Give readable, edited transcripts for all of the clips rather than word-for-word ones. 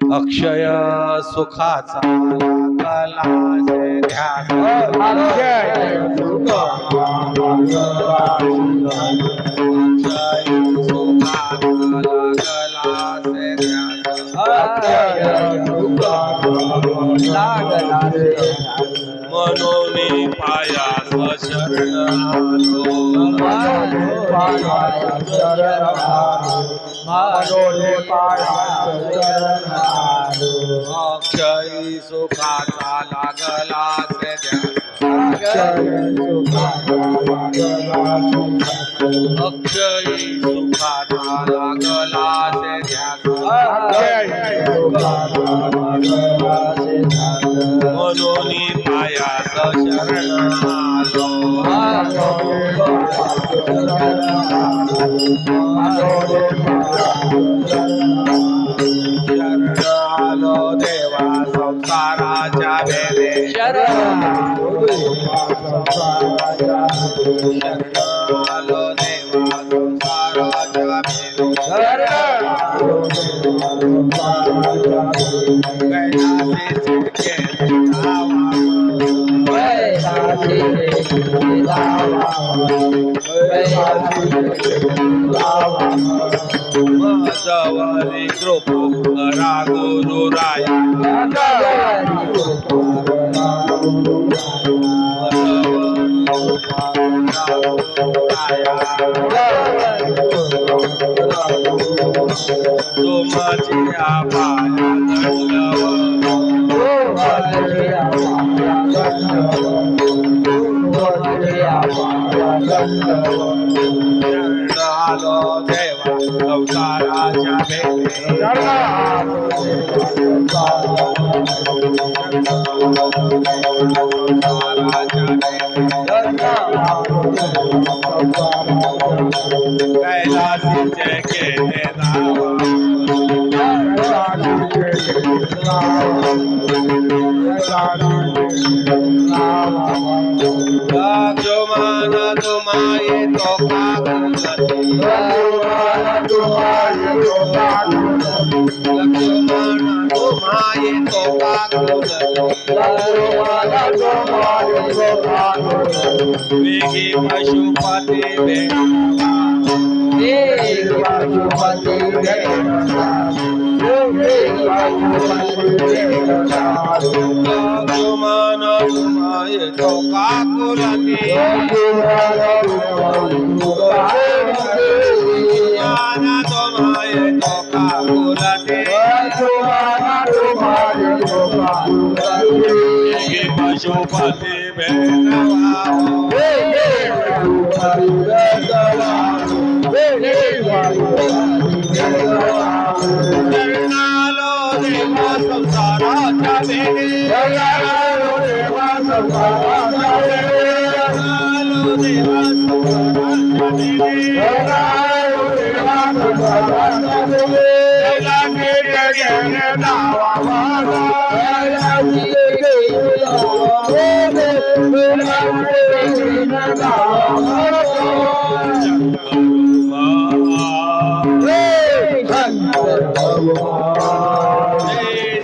अक्षय सुखाचा लागलासे ध्यास अक्षय सुखाचा लागलासे ध्यास मनोनी पायास शरण आलो अक्षय सुखाचा लागलासे अक्षय सुखाचा लागलासे मनोनी पायास शरण आलो शरण आलो देवा संसाराच्या भेदे शरण आलो देवा संसाराच्या भेदे माझवरी कृपा करा गुरुराया तुमची आपाया आलो देवा संसाराच्या भेदे कैलासीचे केले नावा लक्ष्मण तुम्हाये तो कागुलती लक्ष्मण तुम्हाये तो कागुलती वेगी पशुपती भेटावा लक्ष्मण तुम्हाये तो कागुलती ज्ञान तुम्हाये तो कागुलती वेगी पशुपती भेटावा शरणालो देवा संसाराच्या भेदे शरणालो देवा संसाराच्या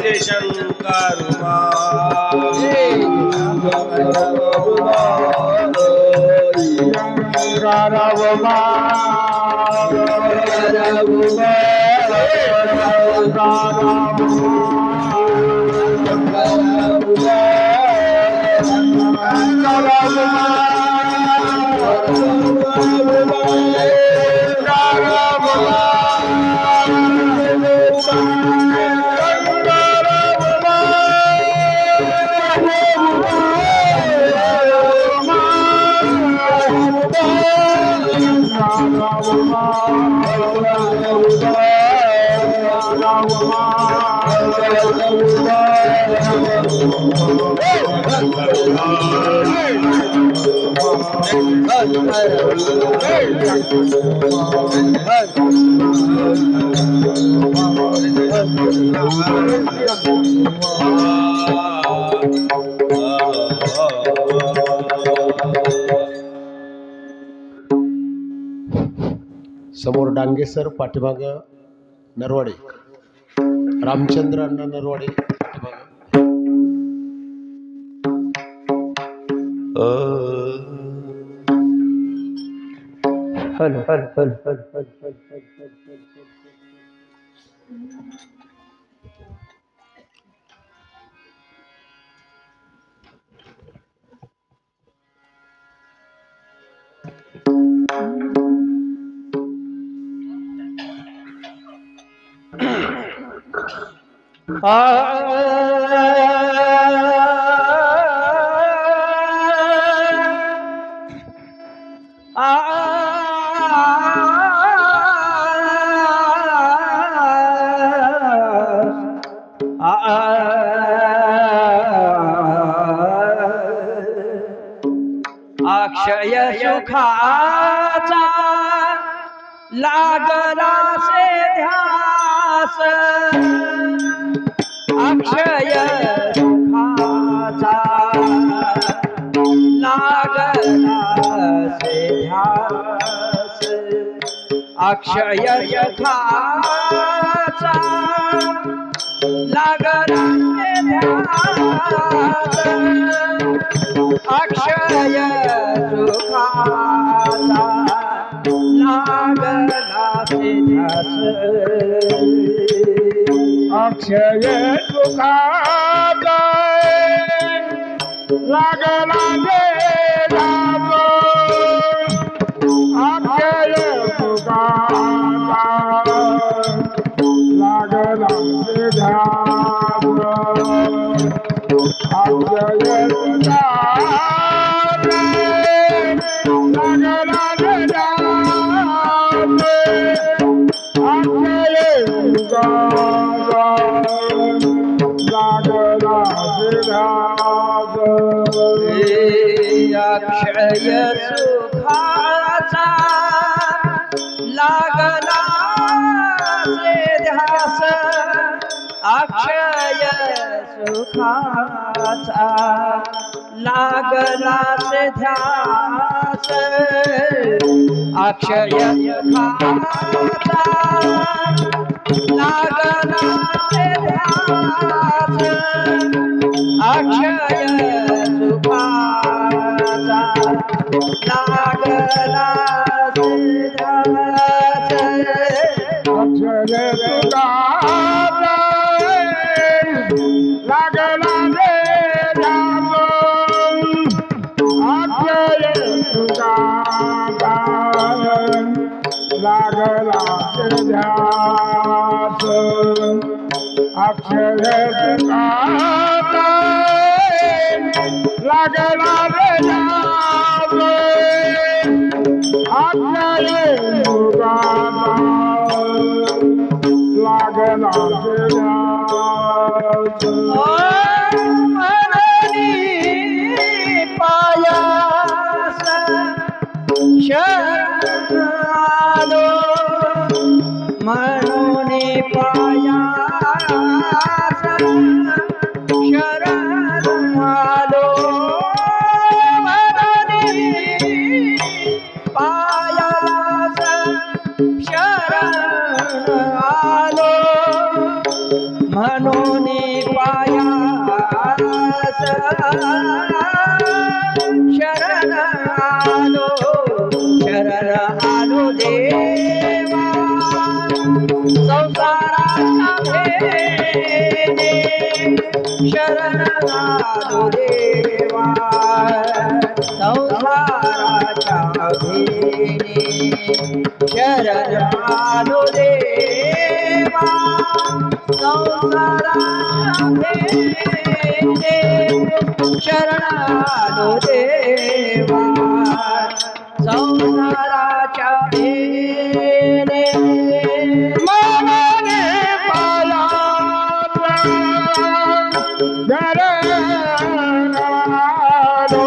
जय शंकर समोर डांगे सर, पाठीमाग नरवाडे, रामचंद्र अण्णा नरवाडे पाठीमाग. Hello hello hello hello. Akshay सुखाचा लागला से ध्यास, अक्षय सुखाचा लागला से ध्यास, अक्षय सुखाचा लागला से ध्यास, अक्षय सुखाचा लागला से ध्यास, अक्षय सुखाचा लागला से ध्यास, अक्षय सुखाचा लागला से ध्यास, अक्षय सुखाचा लागला से ध्यास, अक्षय सुखाचा लागला से ध्यास. अक्षय सुखाचा लागला से ध्यास, अक्षय सुखाचा लागला से ध्यास, अक्षय सुखाचा लागला से ध्यास, अक्षय सुखाचा लागला से ध्यास, अक्षय सुखाचा लागला से ध्यास, अक्षय सुखाचा लागला से ध्यास, अक्षय सुखाचा लागला से ध्यास, अक्षय सुखाचा लागला से ध्यास. मननी पायास शरणालो, मनोनी पायास शरणालो, मननी पायास शरणालो, मनोनी पायास शरण आलो, शरण आलो देवा संसाराचा भेदे, शरण आलो देवा संसाराच्या भेदे, शरण आलो देवा संसाराच्या भेदे, शरण आलो देवा संसाराच्या भेदे. मनोने पायास शरणालो,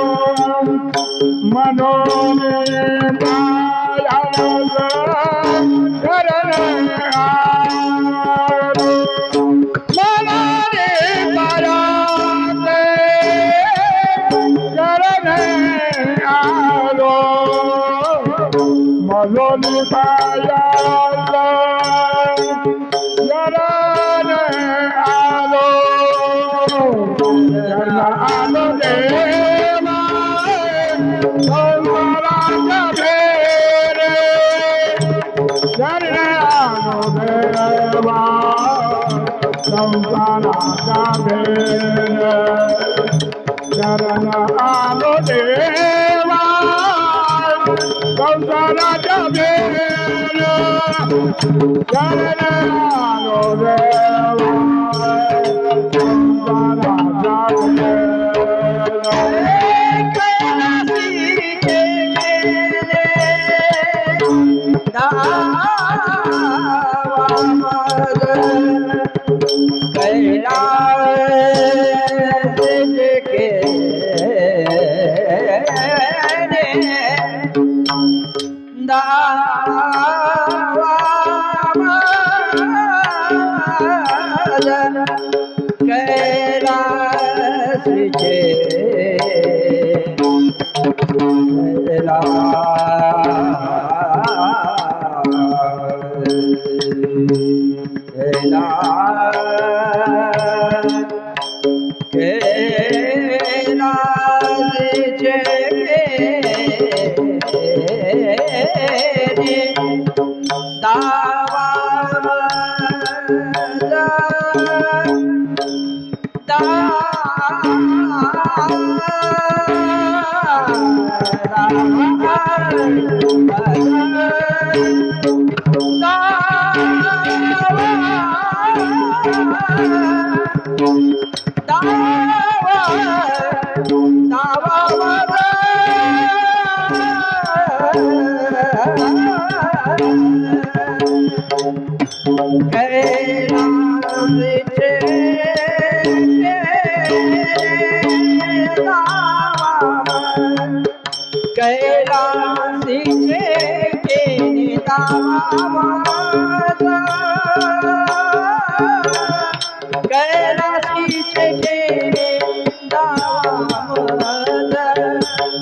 मनोने पायास शरणालो, संसाराचा भेद शरण आलो देवा संसाराचा भेद शरण आलो देवा संसाराचा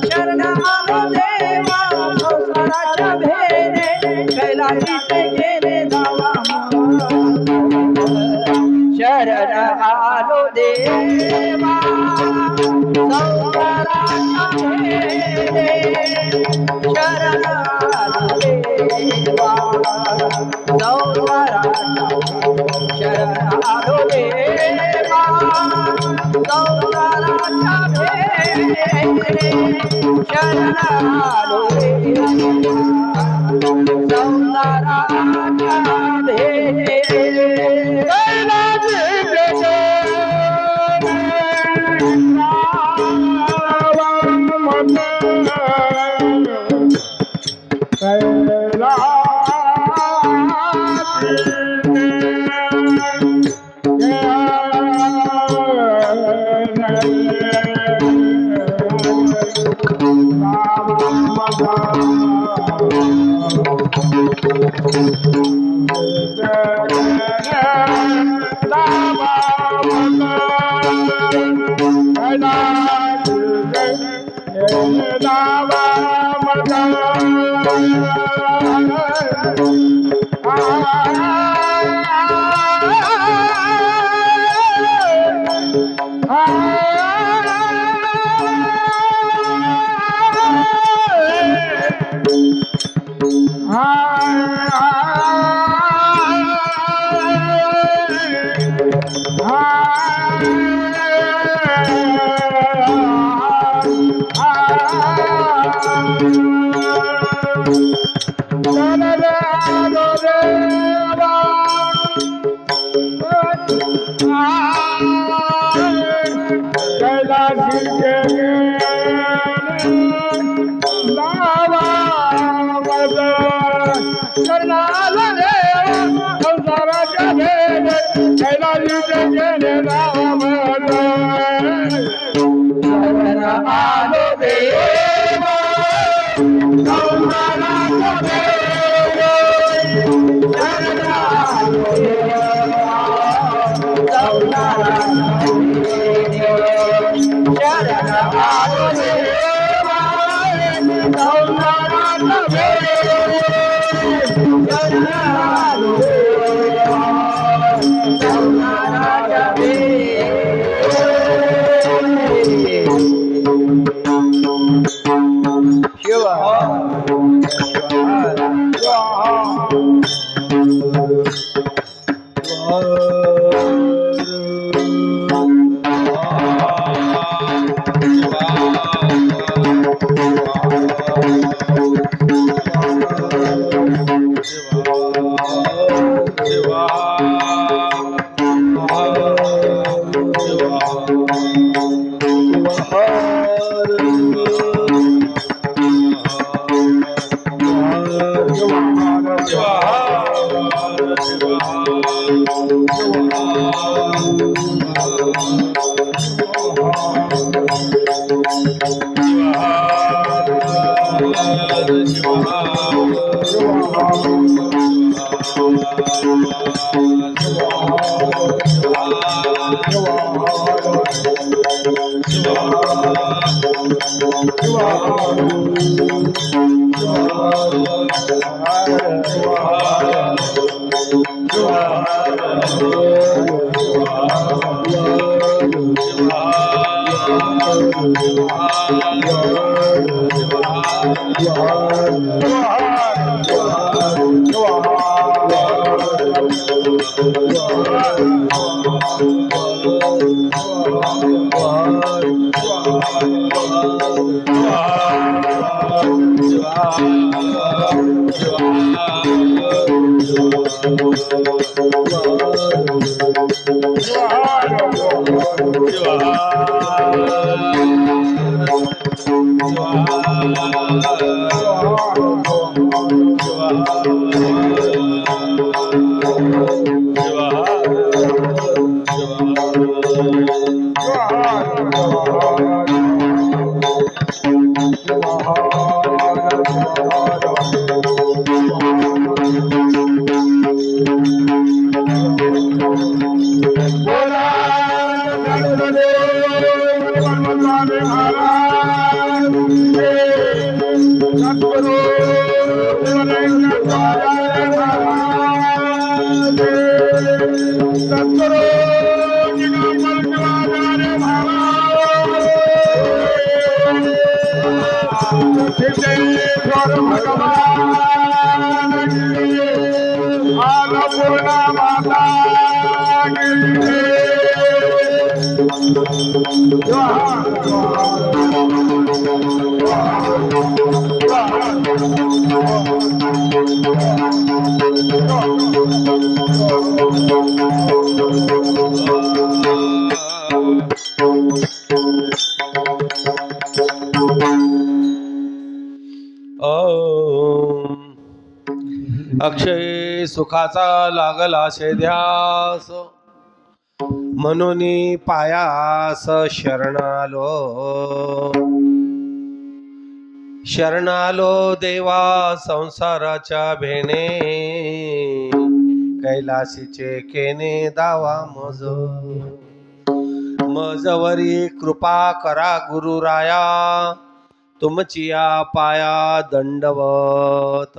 शरण आलो देवा संसाराचा भेद शरण आलो देवा संसाराचा शरण आलो देवा संसाराचा भेद शरण आलो देवा संसाराचा भेद अक्षय सुखाचा लागला ध्यास, म्हणून पायास शरणालो. शरणालो देवा संसाराच्या भेणे, कैलासीचे केने दावा मज. मजवरी कृपा करा गुरुराया, तुमचिया पाया दंडवत.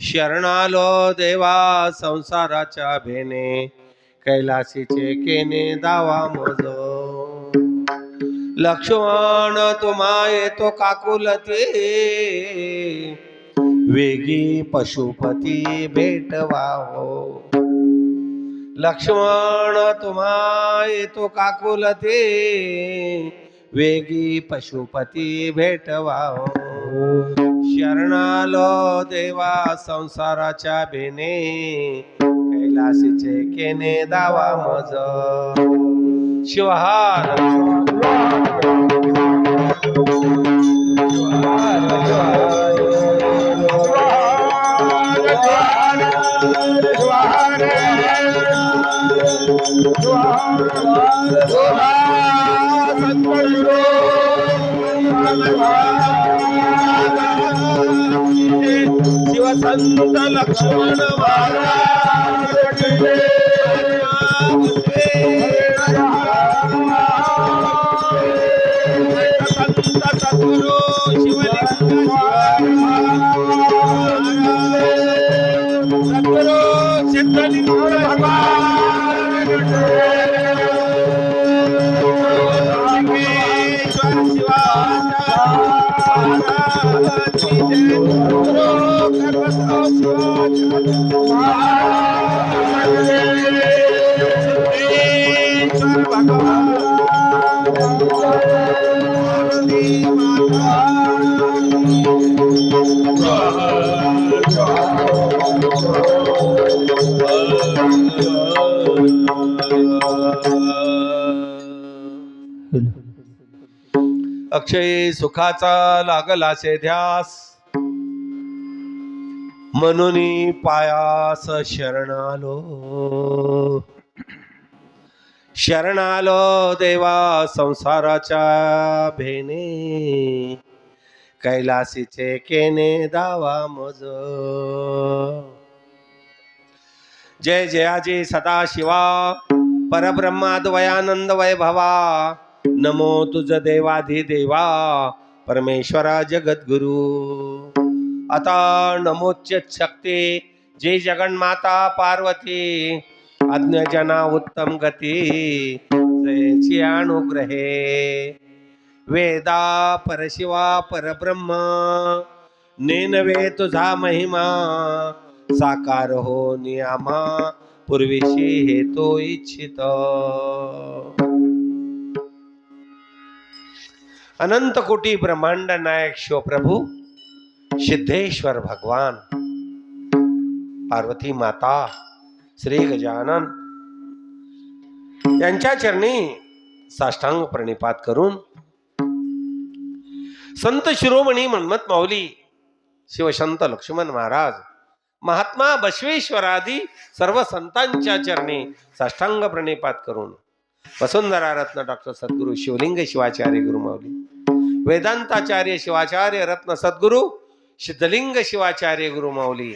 शरणालो देवा संसाराच्या भेने, कैलासीचे केने दावा मज. लक्ष्मण तुम्हा येतो काकुलते, वेगी पशुपती भेटवा हो. लक्ष्मण तुम्हा येतो काकुलते, वेगी पशुपती भेटवा हो. शरणालो देवा संसाराच्या भेने, कैलासीचे केने दावा मज. शिवहार शिवसंत लक्ष्मण महाराज संत सद्गुरु शिवलिंग सद्गुरु सिद्धलिंग भगवान सिद्धेश्वर शिवाचा महाराज गुरु कर्मसौ सिद्धेश्वर भगवान अक्षय सुखाचा लागला ध्यास, म्हणून पायास शरणालो. शरणालो देवा संसाराच्या भेने, कैलासीचे केने दावा मज. जय जयाजी सदाशिवा, परब्रह्माद्वयानंद वैभवा. नमो तुझ देवाधिदेवा, परमेश्वरा जगद्गुरु. आता नमोच्च शक्ती जय जगन्माता पार्वती, अज्ञजना उत्तम गती जयची अनुग्रहे. वेदा परशिवा परब्रह्म, नेनवे तुझा महिमा, साकार हो नियामा पूर्वीशी हेतू इच्छित. अनंत कोटी ब्रह्मांड नायक शिवप्रभू सिद्धेश्वर भगवान, पार्वती माता, श्री गजानन यांच्या चरणी साष्टांग प्रणिपात करून संत शिरोमणी मन्मथ माऊली, शिवसंत लक्ष्मण महाराज, महात्मा बसवेश्वरादी सर्व संतांच्या चरणी साष्टांग प्रणिपात करून वसुंधरा रत्न डॉक्टर सद्गुरु शिवलिंग शिवाचार्य गुरुमाऊली, वेदांताचार्य शिवाचार्य रत्न सद्गुरु सिद्धलिंग शिवाचार्य गुरुमाऊली,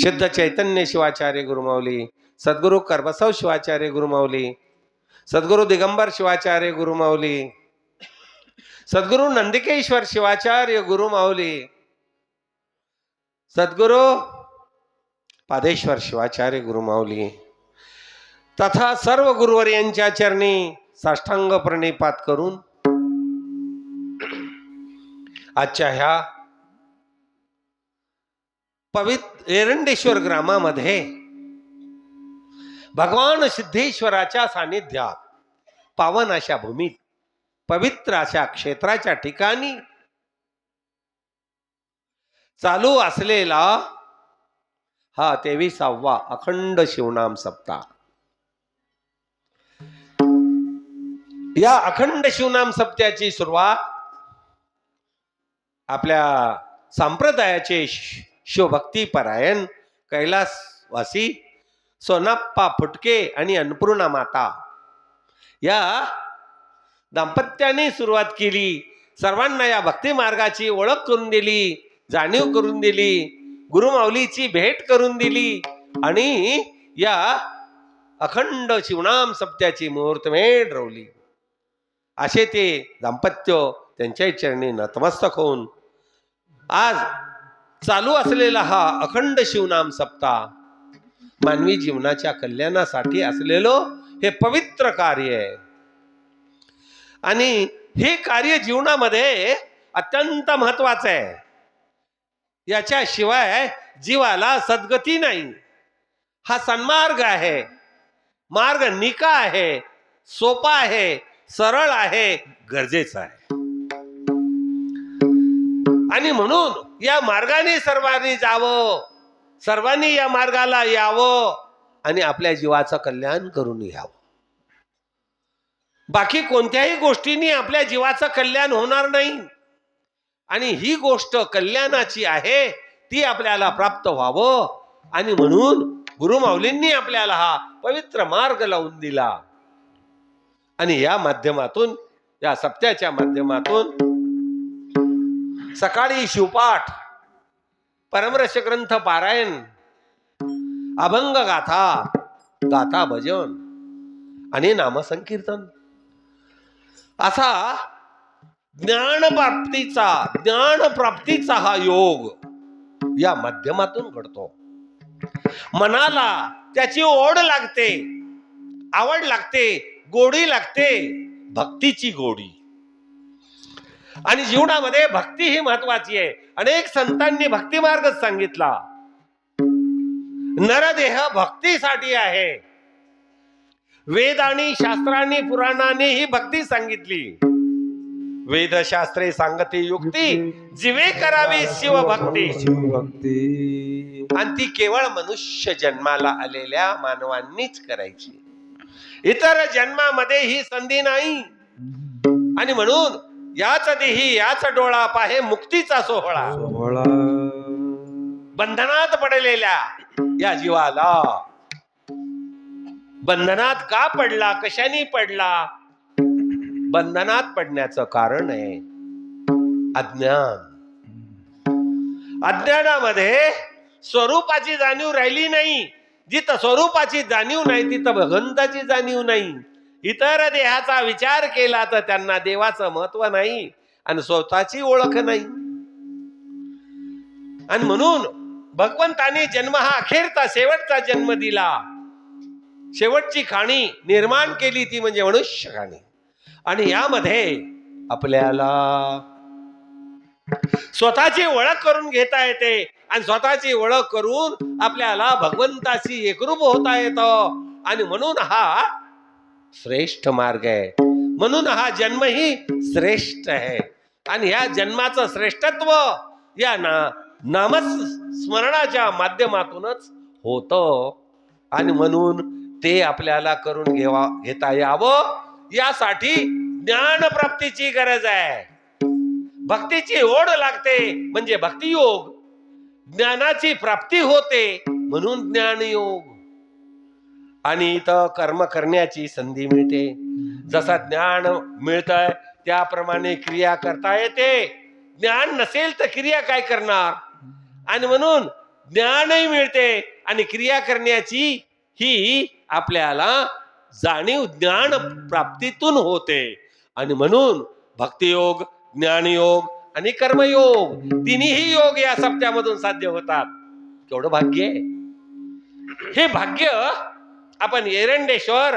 सिद्ध चैतन्य शिवाचार्य गुरुमाऊली, सद्गुरु करबसव शिवाचार्य गुरुमाऊली, सद्गुरु दिगंबर शिवाचार्य गुरुमाऊली, सद्गुरु नंदिकेश्वर शिवाचार्य गुरुमाऊली, सद्गुरु पादेश्वर शिवाचार्य गुरुमाऊली तथा सर्व गुरुवर्यांच्या चरणी साष्टांग प्रणिपात करून आजच्या ह्या पवित्र एरंडेश्वर ग्रामामध्ये भगवान सिद्धेश्वराच्या सानिध्यात, पावन अशा भूमीत, पवित्र अशा क्षेत्राच्या ठिकाणी चालू असलेला हा 23वा अखंड शिवनाम सप्ताह. या अखंड शिवनाम सप्त्याची सुरुवात आपल्या संप्रदायाचे शिवभक्ती परायण कैलासवासी सोनाप्पा फुटके आणि अन्नपूर्णा माता या दाम्पत्याने सुरुवात केली. सर्वांना या भक्ती मार्गाची ओळख करून दिली, जाणीव करून दिली, गुरुमाऊलीची भेट करून दिली आणि या अखंड शिवनाम सप्त्याची मुहूर्तमेढ रोवली. असे ते दाम्पत्य त्यांच्या चरणी नतमस्तक होऊन आज चालू असलेला हा अखंड शिवनाम सप्ताह मानवी जीवनाच्या कल्याणासाठी असलेलो हे पवित्र कार्य आहे. आणि हे कार्य जीवनामध्ये अत्यंत महत्वाचं आहे. याच्याशिवाय जीवाला सद्गती नाही. हा सन्मार्ग आहे, मार्ग निका आहे, सोपा आहे, सरळ आहे, गरजेचा आहे. आणि म्हणून या मार्गाने सर्वांनी जावं, सर्वांनी या मार्गाला यावं आणि आपल्या जीवाचं कल्याण करून घ्यावं. बाकी कोणत्याही गोष्टींनी आपल्या जीवाचं कल्याण होणार नाही. आणि ही गोष्ट कल्याणाची आहे ती आपल्याला प्राप्त व्हावं. आणि म्हणून गुरुमाऊलींनी आपल्याला हा पवित्र मार्ग लावून दिला. आणि या माध्यमातून, या सप्त्याच्या माध्यमातून सकाळी शिवपाठ, परमरस ग्रंथ पारायण, अभंग गाथा, गाथा भजन आणि नामसंकीर्तन असा ज्ञानप्राप्तीचा हा योग या माध्यमातून घडतो. मनाला त्याची ओढ लागते, आवड लागते, गोडी लागते, भक्तीची गोडी. आणि जीवनामध्ये भक्ती ही महत्वाची आहे. अनेक संतांनी भक्ती मार्गच सांगितला. नरदेह भक्तीसाठी आहे. वेद आणि शास्त्रांनी, पुराणांनी ही भक्ती सांगितली. वेदशास्त्रे सांगते युक्ती, जीवे करावी शिवभक्ती. आणि ती केवळ मनुष्य जन्माला आलेल्या मानवांनीच करायची. इतर जन्मामध्ये ही संधी नाही. आणि म्हणून याच देही याच डोळा पाहे मुक्तीचा सोहळा. बंधनात पडलेल्या या जीवाला, बंधनात का पडला, कशाने पडला? बंधनात पडण्याचं कारण आहे अज्ञान. अज्ञानामध्ये स्वरूपाची जाणीव राहिली नाही. जिथं स्वरूपाची जाणीव नाही तिथं भगवंताची जाणीव नाही. इतर देहाचा विचार केला तर त्यांना देवाचं महत्व नाही. आणि स्वतःची ओळख नाही. आणि म्हणून भगवंताने जन्म हा अखेरचा शेवटचा जन्म दिला. शेवटची खाणी निर्माण केली ती म्हणजे मनुष्य खाणी. आणि यामध्ये आपल्याला स्वतःची ओळख करून घेता येते आणि स्वतःची ओळख करून आपल्याला भगवंताशी एकरूप होता येतं. आणि म्हणून हा श्रेष्ठ मार्ग आहे. म्हणून हा जन्मही श्रेष्ठ आहे. आणि या जन्माचं श्रेष्ठत्व या नामस्मरणाच्या माध्यमातूनच होतं. आणि म्हणून ते आपल्याला करून घेता यावं यासाठी ज्ञानप्राप्तीची गरज आहे. भक्तीची ओढ लागते म्हणजे भक्तियोग. ज्ञानाची प्राप्ती होते म्हणून ज्ञानयोग. आणि इथं कर्म करण्याची संधी मिळते. जसा ज्ञान मिळतंय त्याप्रमाणे क्रिया करता येते. ज्ञान नसेल तर क्रिया काय करणार. आणि म्हणून ज्ञानही मिळते आणि क्रिया करण्याची ही आपल्याला जाणीव ज्ञान प्राप्तीतून होते. आणि म्हणून भक्तियोग, ज्ञानयोग आणि कर्मयोग तिन्ही योग या सप्त्यामधून साध्य होतात. केवढं भाग्य आहे. हे भाग्य आपण एरंडेश्वर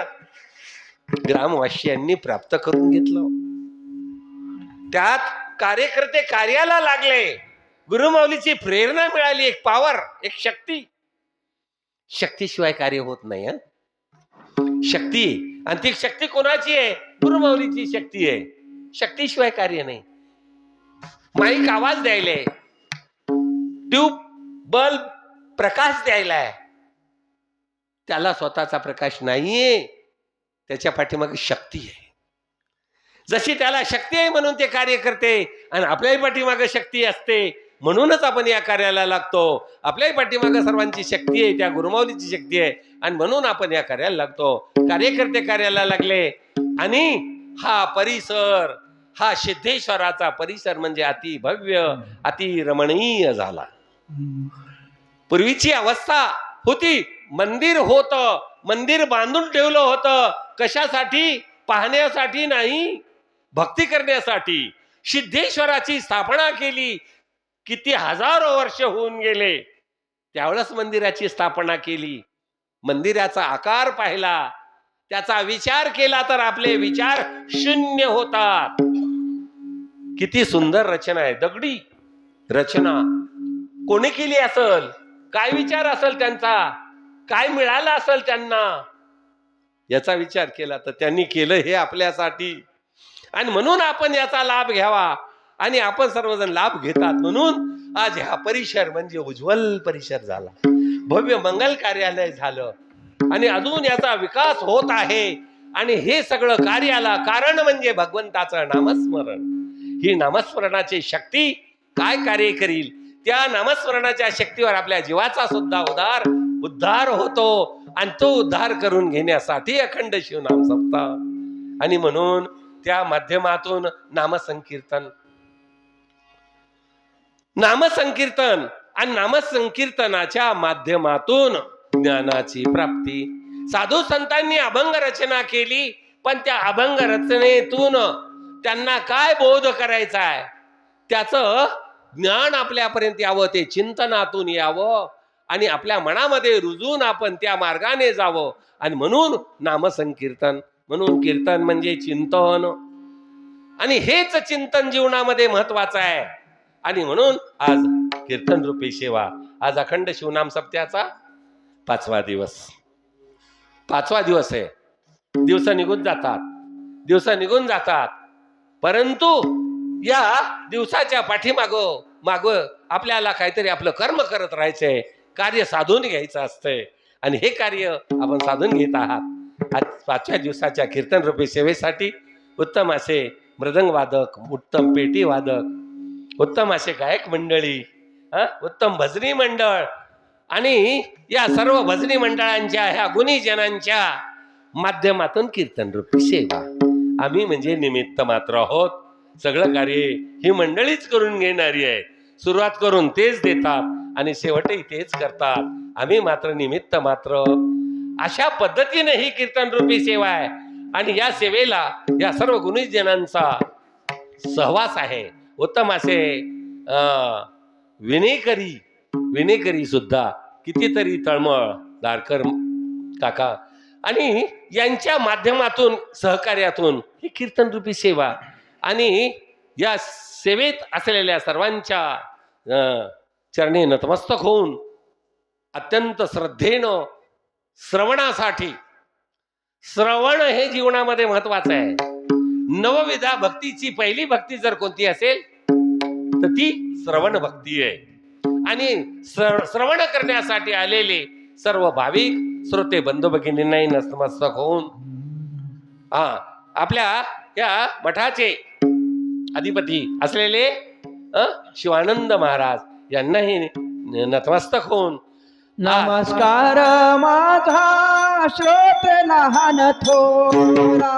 ग्रामवासियांनी प्राप्त करून घेतलं. त्यात कार्यकर्ते कार्याला लागले. गुरुमाऊलीची प्रेरणा मिळाली. एक पॉवर, एक शक्ती. शक्तीशिवाय कार्य होत नाही. शक्ती, आणि ती शक्ती कोणाची आहे. गुरुमाऊलीची शक्ती आहे. शक्तीशिवाय कार्य नाही. माईक आवाज द्यायलाय, ट्यूब बल्ब प्रकाश द्यायलाय, त्याला स्वतःचा प्रकाश नाहीये. त्याच्या पाठीमागे शक्ती आहे. जशी त्याला शक्ती आहे म्हणून ते कार्य करते. आणि आपल्याही पाठीमागे शक्ती असते म्हणूनच आपण या कार्याला लागतो. आपल्याही पाठीमागे सर्वांची शक्ती आहे, त्या गुरुमाऊलीची शक्ती आहे. आणि म्हणून आपण या कार्याला लागतो. कार्यकर्ते कार्याला लागले. आणि हा परिसर, हा सिद्धेश्वराचा परिसर म्हणजे अति भव्य, अति रमणीय झाला. पूर्वीची अवस्था होती, मंदिर होतं, मंदिर बांधून ठेवलं होतं. कशासाठी. पाहण्यासाठी नाही, भक्ती करण्यासाठी. सिद्धेश्वराची स्थापना केली. किती हजारो वर्ष होऊन गेले त्यावेळेस मंदिराची स्थापना केली. मंदिराचा आकार पाहिला, त्याचा विचार केला तर आपले विचार शून्य होतात. किती सुंदर रचना आहे. दगडी रचना कोणी केली असेल. काय विचार असेल त्यांचा, काय मिळालं असेल त्यांना, याचा विचार केला तर त्यांनी केलं हे आपल्यासाठी. आणि म्हणून आपण याचा लाभ घ्यावा. आणि आपण सर्वजण लाभ घेतात. म्हणून आज हा परिसर म्हणजे उज्ज्वल परिसर झाला, भव्य मंगल कार्यालय झालं. आणि अजून याचा विकास होत आहे. आणि हे सगळं कार्याला कारण म्हणजे भगवंताचं नामस्मरण. ही नामस्मरणाची शक्ती काय कार्य करील. त्या नामस्मरणाच्या शक्तीवर आपल्या जीवाचा सुद्धा उद्धार होतो. आणि तो उद्धार करून घेण्यासाठी अखंड शिवनाम सप्ताह. आणि म्हणून त्या माध्यमातून नामसंकीर्तन आणि नामसंकीर्तनाच्या माध्यमातून ज्ञानाची प्राप्ती. साधू संतांनी अभंग रचना केली, पण त्या अभंग रचनेतून त्यांना काय बोध करायचा आहे त्याचं ज्ञान आपल्यापर्यंत यावं, ते चिंतनातून यावं आणि आपल्या मनामध्ये रुजून आपण त्या मार्गाने जावं. आणि म्हणून नामसंकीर्तन, म्हणून कीर्तन म्हणजे चिंतन. आणि हेच चिंतन जीवनामध्ये महत्वाचं आहे. आणि म्हणून आज कीर्तन रूपी सेवा. आज अखंड शिवनाम सप्त्याचा 5वा दिवस आहे. दिवस निघून जातात, परंतु या दिवसाच्या माग आपल्याला काहीतरी आपलं कर्म करत राहायचंय, कार्य साधून घ्यायचं असतंय. आणि हे कार्य आपण साधून घेत आहात. आज 5व्या दिवसाच्या कीर्तन रूपी सेवेसाठी उत्तम असे मृदंग वादक, उत्तम पेटी वादक, उत्तम असे गायक मंडळी, उत्तम भजनी मंडळ आणि या सर्व भजनी मंडळांच्या ह्या गुणीजनांच्या माध्यमातून कीर्तन रूपी सेवा. आम्ही म्हणजे निमित्त मात्र आहोत. सगळं कार्य ही मंडळीच करून घेणारी आहे. सुरुवात करून तेच देतात आणि शेवटही तेच करतात. आम्ही मात्र निमित्त मात्र. अशा पद्धतीने ही कीर्तन रूपी सेवा आहे. आणि या सेवेला या सर्व गुणीजनांचा सहवास आहे, उत्तम असे विनेकरी सुद्धा कितीतरी तळमळ दारकर काका आणि यांच्या माध्यमातून सहकार्यातून ही कीर्तन रूपी सेवा आणि या सेवेत असलेल्या सर्वांच्या चरणी नतमस्तक होऊन अत्यंत श्रद्धेनं श्रवणासाठी, श्रवण हे जीवनामध्ये महत्वाचं आहे. नवविधा भक्तीची पहिली भक्ती जर कोणती असेल तर ती श्रवण भक्ती आहे. आणि श्रवण करण्यासाठी आलेले सर्व भाविक श्रोते बंधू भगिनींनाही नतमस्तक होऊन आपल्या या मठाचे अधिपती असलेले शिवानंद महाराज यांनाही नतमस्तक होऊन नमस्कार माझा श्रोते लहान थोरा,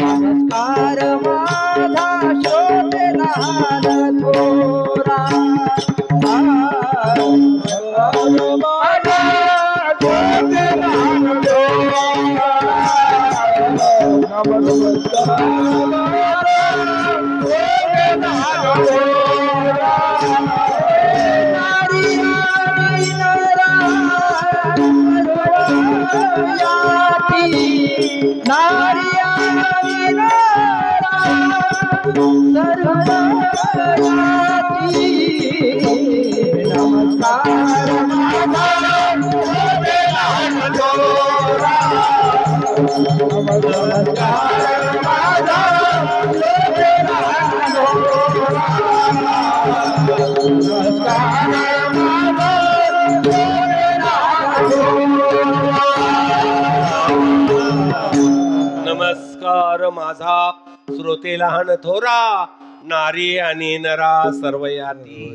नमस्कार माझा श्रोते लहान थोरा, नमस्कार माझा श्रोते लहान थोरा, नारी आणि नरा सर्व याती.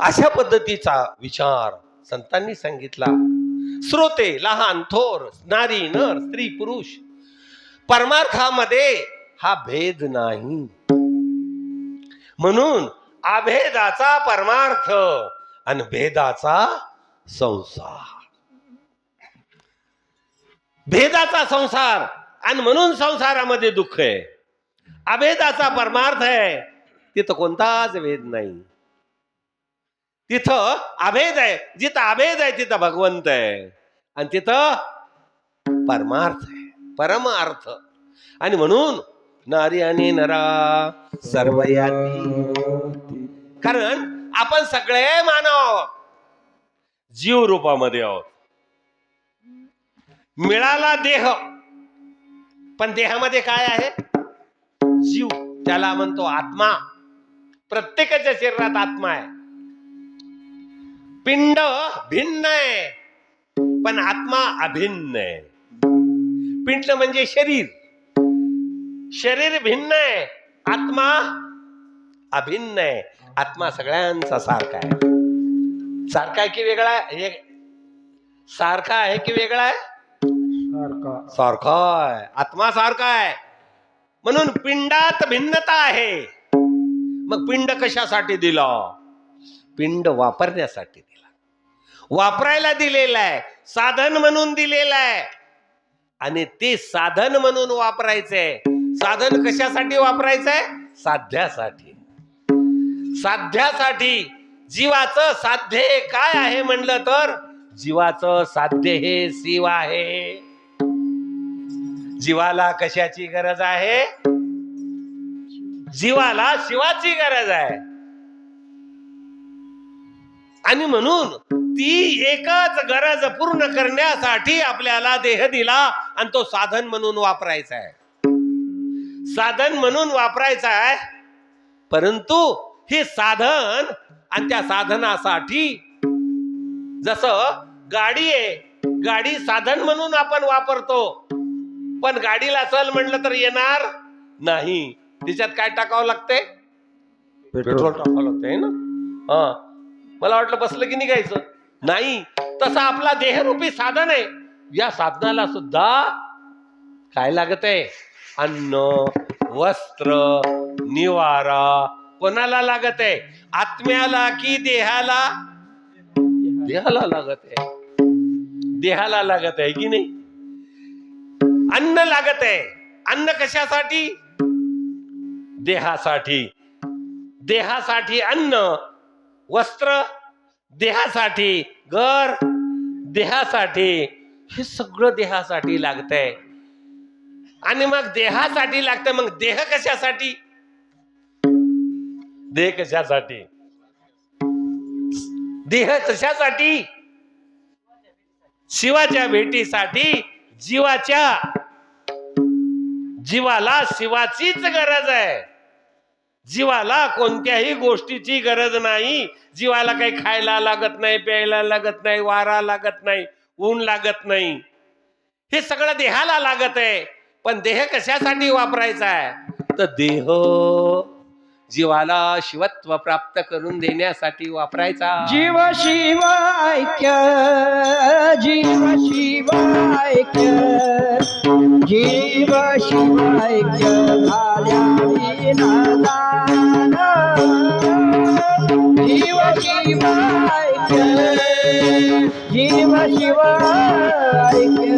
अशा पद्धतीचा विचार संतांनी सांगितला. श्रोते लहान थोर, नारी नर स्त्री पुरुष, परमार्थामध्ये हा भेद नाही. म्हणून अभेदाचा परमार्थ आणि भेदाचा संसार, भेदाचा संसार आणि म्हणून संसारामध्ये दुःख आहे. अभेदाचा परमार्थ आहे, तिथं कोणताच भेद नाही. तिथं अभेद आहे, जिथं अभेद आहे तिथं भगवंत आहे आणि तिथं परमार्थ आहे, परमार्थ. आणि म्हणून नारी आणि नरा सर्व याती. कारण आपण सगळे मानव आहोत, जीव रूपामध्ये आहोत. मिळाला देह, पण देहामध्ये काय आहे? जीव, त्याला म्हणतो आत्मा. प्रत्येकाच्या शरीरात आत्मा आहे. पिंड भिन्न आहे पण आत्मा अभिन्न आहे. पिंड म्हणजे शरीर, शरीर भिन्न आहे, आत्मा अभिन्न आहे. आत्मा सगळ्यांचा सारखा आहे. सारखा आहे की वेगळा आहे? सारखा आहे की वेगळा आहे? सारखा आहे. आत्मा सारखा आहे. म्हणून पिंडात भिन्नता आहे. मग पिंड कशासाठी दिला? पिंड वापरण्यासाठी दिला, वापरायला दिलेला आहे, साधन म्हणून दिलेला आहे. आणि ते साधन म्हणून वापरायचंय. साधन कशासाठी वापरायचंय? साध्यासाठी. साध्यासाठी. जीवाचं साध्य काय आहे म्हणलं तर जीवाचं साध्य हे शिव आहे. जीवाला कशाची गरज आहे? जीवाला शिवाची गरज आहे. आणि म्हणून ती एकच गरज पूर्ण करण्यासाठी आपल्याला देह दिला आणि तो साधन म्हणून वापरायचा आहे. साधन म्हणून वापरायचा आहे. परंतु हे साधन आणि त्या साधनासाठी, जसं गाडी आहे, गाडी साधन म्हणून आपण वापरतो, पण गाडीला चल म्हणलं तर येणार नाही. तिच्यात काय टाकावं लागतंय? पेट्रोल टाकावं लागतंय ना. मला वाटलं बसलं की निघायचं. नाही, तसं आपला देहरूपी साधन आहे. या साधनाला सुद्धा काय लागत आहे? अन्न, वस्त्र, निवारा. कोणाला लागत आहे? आत्म्याला की देहाला? देहाला लागत आहे. देहाला लागत आहे की नाही? अन्न लागत आहे. अन्न कशासाठी? देहासाठी. देहासाठी अन्न, वस्त्र, देहासाठी घर, देहासाठी हे सगळं देहासाठी लागतंय. आणि मग देहासाठी लागतंय, मग देह कशासाठी? देह कशासाठी? देह कशासाठी? शिवाच्या भेटीसाठी. जीवाला शिवाचीच गरज आहे. जीवाला कोणत्याही गोष्टीची गरज नाही. जीवाला काही खायला लागत नाही, प्यायला लागत नाही, वारा लागत नाही, ऊन लागत नाही. हे सगळं देहाला लागत आहे. पण देह कशासाठी वापरायचा आहे? तर देह जीवाला शिवत्व प्राप्त करून देण्यासाठी वापरायचा. जीव शिव ऐक्य, जीव शिव ऐक्य, जीव शिव ऐक्य झाल्या विनादान. जीव शिव ऐक्य, जीव शिव ऐक्य,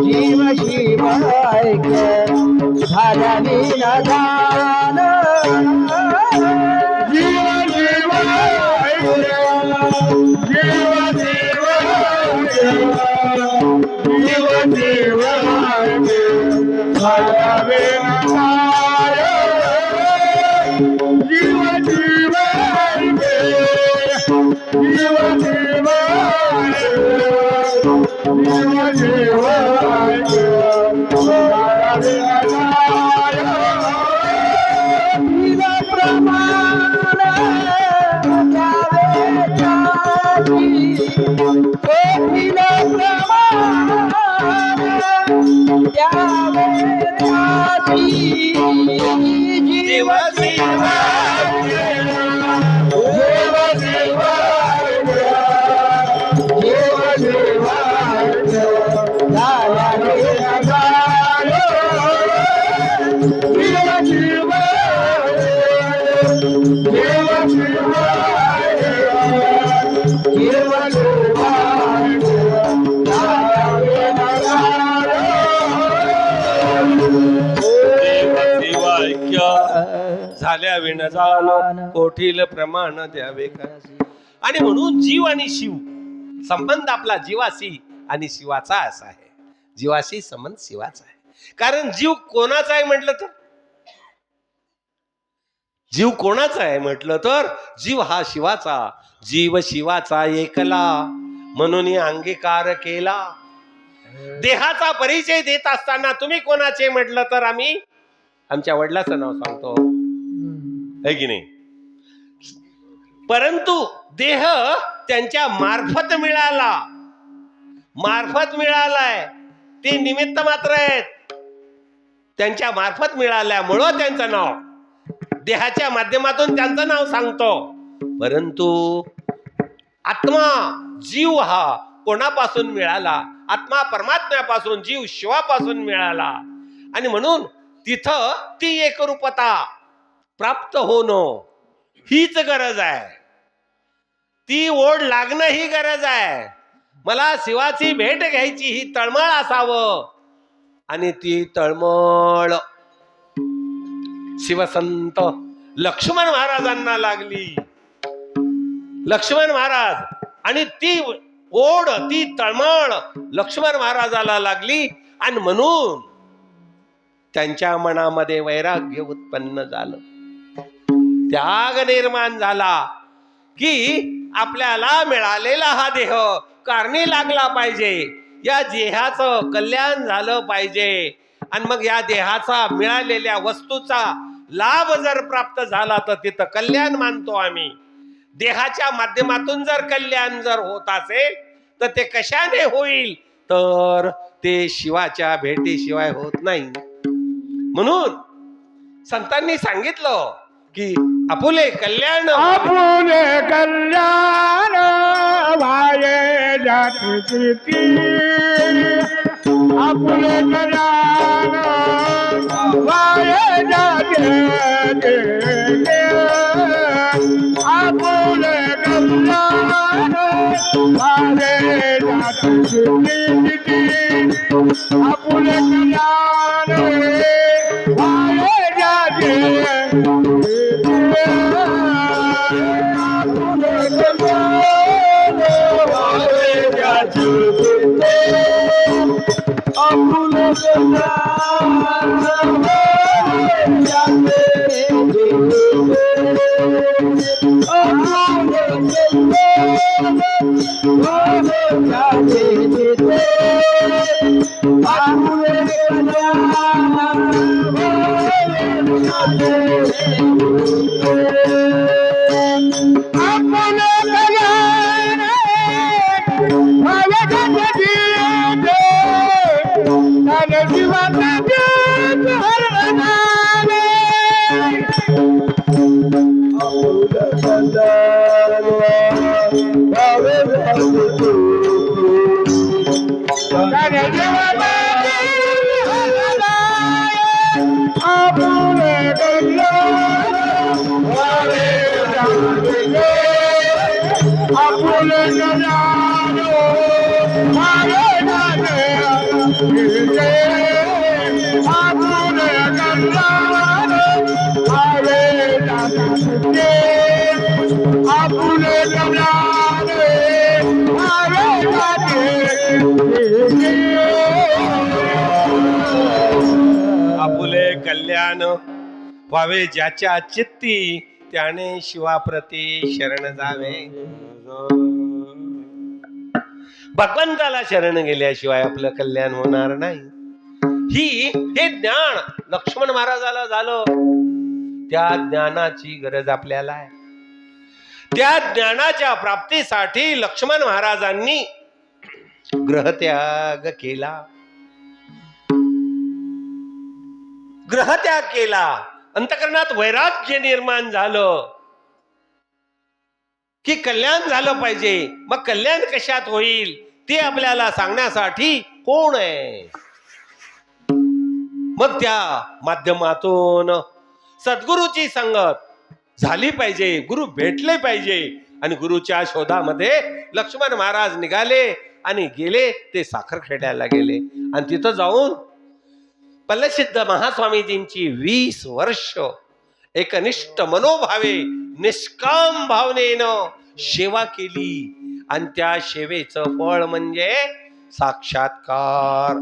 जीव शिव ऐक्य झाल्या विनादान. झाल्या विणजान कोठील प्रमाण द्यावे का. आणि म्हणून जीव आणि शिव संबंध आपला जीवाशी आणि शिवाचा असा आहे. जीवाशी संबंध शिवाचा आहे. कारण जीव कोणाचा आहे म्हटलं तर, जीव कोणाचा आहे म्हटलं तर जीव हा शिवाचा. जीव शिवाचा एकला म्हणून अंगीकार केला. देहाचा परिचय देत असताना तुम्ही कोणाचे म्हटलं तर आम्ही आमच्या वडिलाचं नाव सांगतो, है की नाही. परंतु देह त्यांच्या मार्फत मिळालाय. ते निमित्त मात्र आहेत. त्यांच्या मार्फत मिळाल्यामुळं त्यांचं नाव, देहाच्या माध्यमातून त्यांचं नाव सांगतो. परंतु आत्मा जीव हा कोणापासून मिळाला? आत्मा परमात्म्यापासून, जीव शिवापासून मिळाला. आणि म्हणून तिथं ती एकरूपता प्राप्त होणं हीच गरज आहे. ती ओढ लागणं ही गरज आहे. मला शिवाची भेट घ्यायची ही तळमळ असावं. आणि ती तळमळ शिवसंत लक्ष्मण महाराजांना लागली. लक्ष्मण महाराज आणि ती ओढ, ती तळमळ लक्ष्मण महाराजाला लागली. आणि म्हणून त्यांच्या मनामध्ये वैराग्य उत्पन्न झालं, त्याग निर्माण झाला की आपल्याला मिळालेला हा देह कारणी लागला पाहिजे. या देहाचं कल्याण झालं पाहिजे. आणि मग या देहाचा मिळालेल्या वस्तूचा लाभ जर प्राप्त झाला तर तिथं कल्याण मानतो आम्ही. देहाच्या माध्यमातून जर कल्याण जर होत असेल तर ते कशाने होईल? तर ते शिवाच्या भेटीशिवाय होत नाही. म्हणून संतांनी सांगितलं की आपुले कल्याण, आपुले कल्याण वाये जाती प्रीती. आपुले कल्याण वाये जाती. आपुले कल्याण वारे जाती आपुले कल्याण वारे जाते आपुले कल्याण व्हावे ज्याच्या चित्ती त्याने शिवाप्रती शरण जावे. भगवंताला शरण गेल्याशिवाय आपलं कल्याण होणार नाही. हे ज्ञान लक्ष्मण महाराजाला झालं. त्या ज्ञानाची गरज आपल्याला आहे. त्या ज्ञानाच्या प्राप्तीसाठी लक्ष्मण महाराजांनी ग्रहत्याग केला. ग्रहत्याग केला. अंतकरणात वैराग्य निर्माण झालं की कल्याण झालं पाहिजे. मग कल्याण कशात होईल ते आपल्याला सांगण्यासाठी कोण आहे. मग त्या माध्यमातून सद्गुरूची संगत झाली पाहिजे. गुरु भेटले पाहिजे. आणि गुरुच्या शोधामध्ये लक्ष्मण महाराज निघाले आणि गेले ते साखरखेड्याला गेले. आणि तिथं जाऊन पल्लसिद्ध महास्वामीजींची 20 वर्ष एकनिष्ठ मनोभावे निष्काम भावनेनं सेवा केली. आणि त्या सेवेचं फळ म्हणजे साक्षात्कार.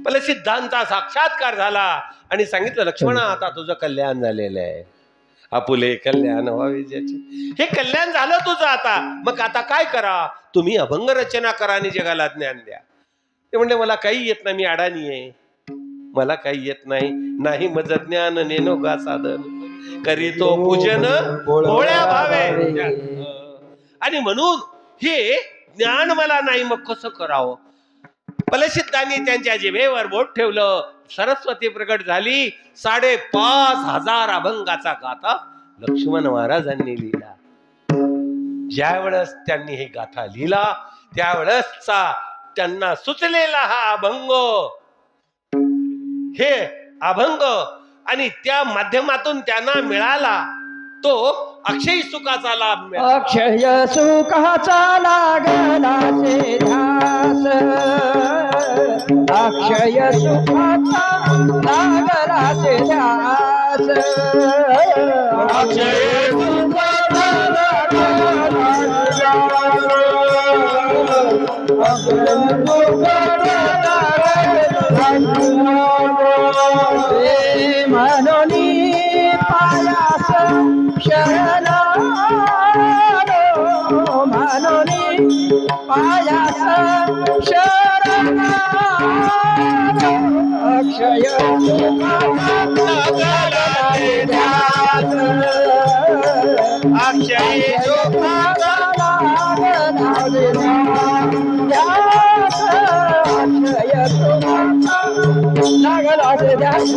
पल्लसिद्धांचा साक्षात्कार झाला आणि सांगितलं लक्ष्मणा आता तुझं कल्याण झालेलं आहे. आपुले कल्याण व्हावे ज्याचे. हे कल्याण झालं तुझं. आता मग आता काय करा. तुम्ही अभंग रचना करा आणि जगाला ज्ञान द्या. ते म्हणले मला काही येत नाही. मी अडाणी आहे. मला काही येत नाही. नाही मज ज्ञान नेनो गा साधन करीतो पूजन भोळ्या भावे. आणि म्हणून हे ज्ञान मला नाही. मग कसं करावं. पल्लसिद्धांनी त्यांच्या जिभेवर बोट ठेवलं. सरस्वती प्रकट झाली. 5,500 अभंगाचा गाथा लक्ष्मण महाराजांनी लिहिला. ज्या वेळेस त्यांनी हे गाथा लिहिला त्यावेळेसचा त्यांना सुचलेला हा अभंग, हे अभंग आणि त्या माध्यमातून त्यांना मिळाला तो अक्षय सुखाचा लाभ मिळाला. अक्षय सुखाचा लागला से ध्यास. अक्षय सुखाचा लागला से ध्यास. अक्षय सुखाचा मनोनी पायास शरणारो. मनोनी पायास शरणारो. अक्षय अक्षय लागला से ध्यास.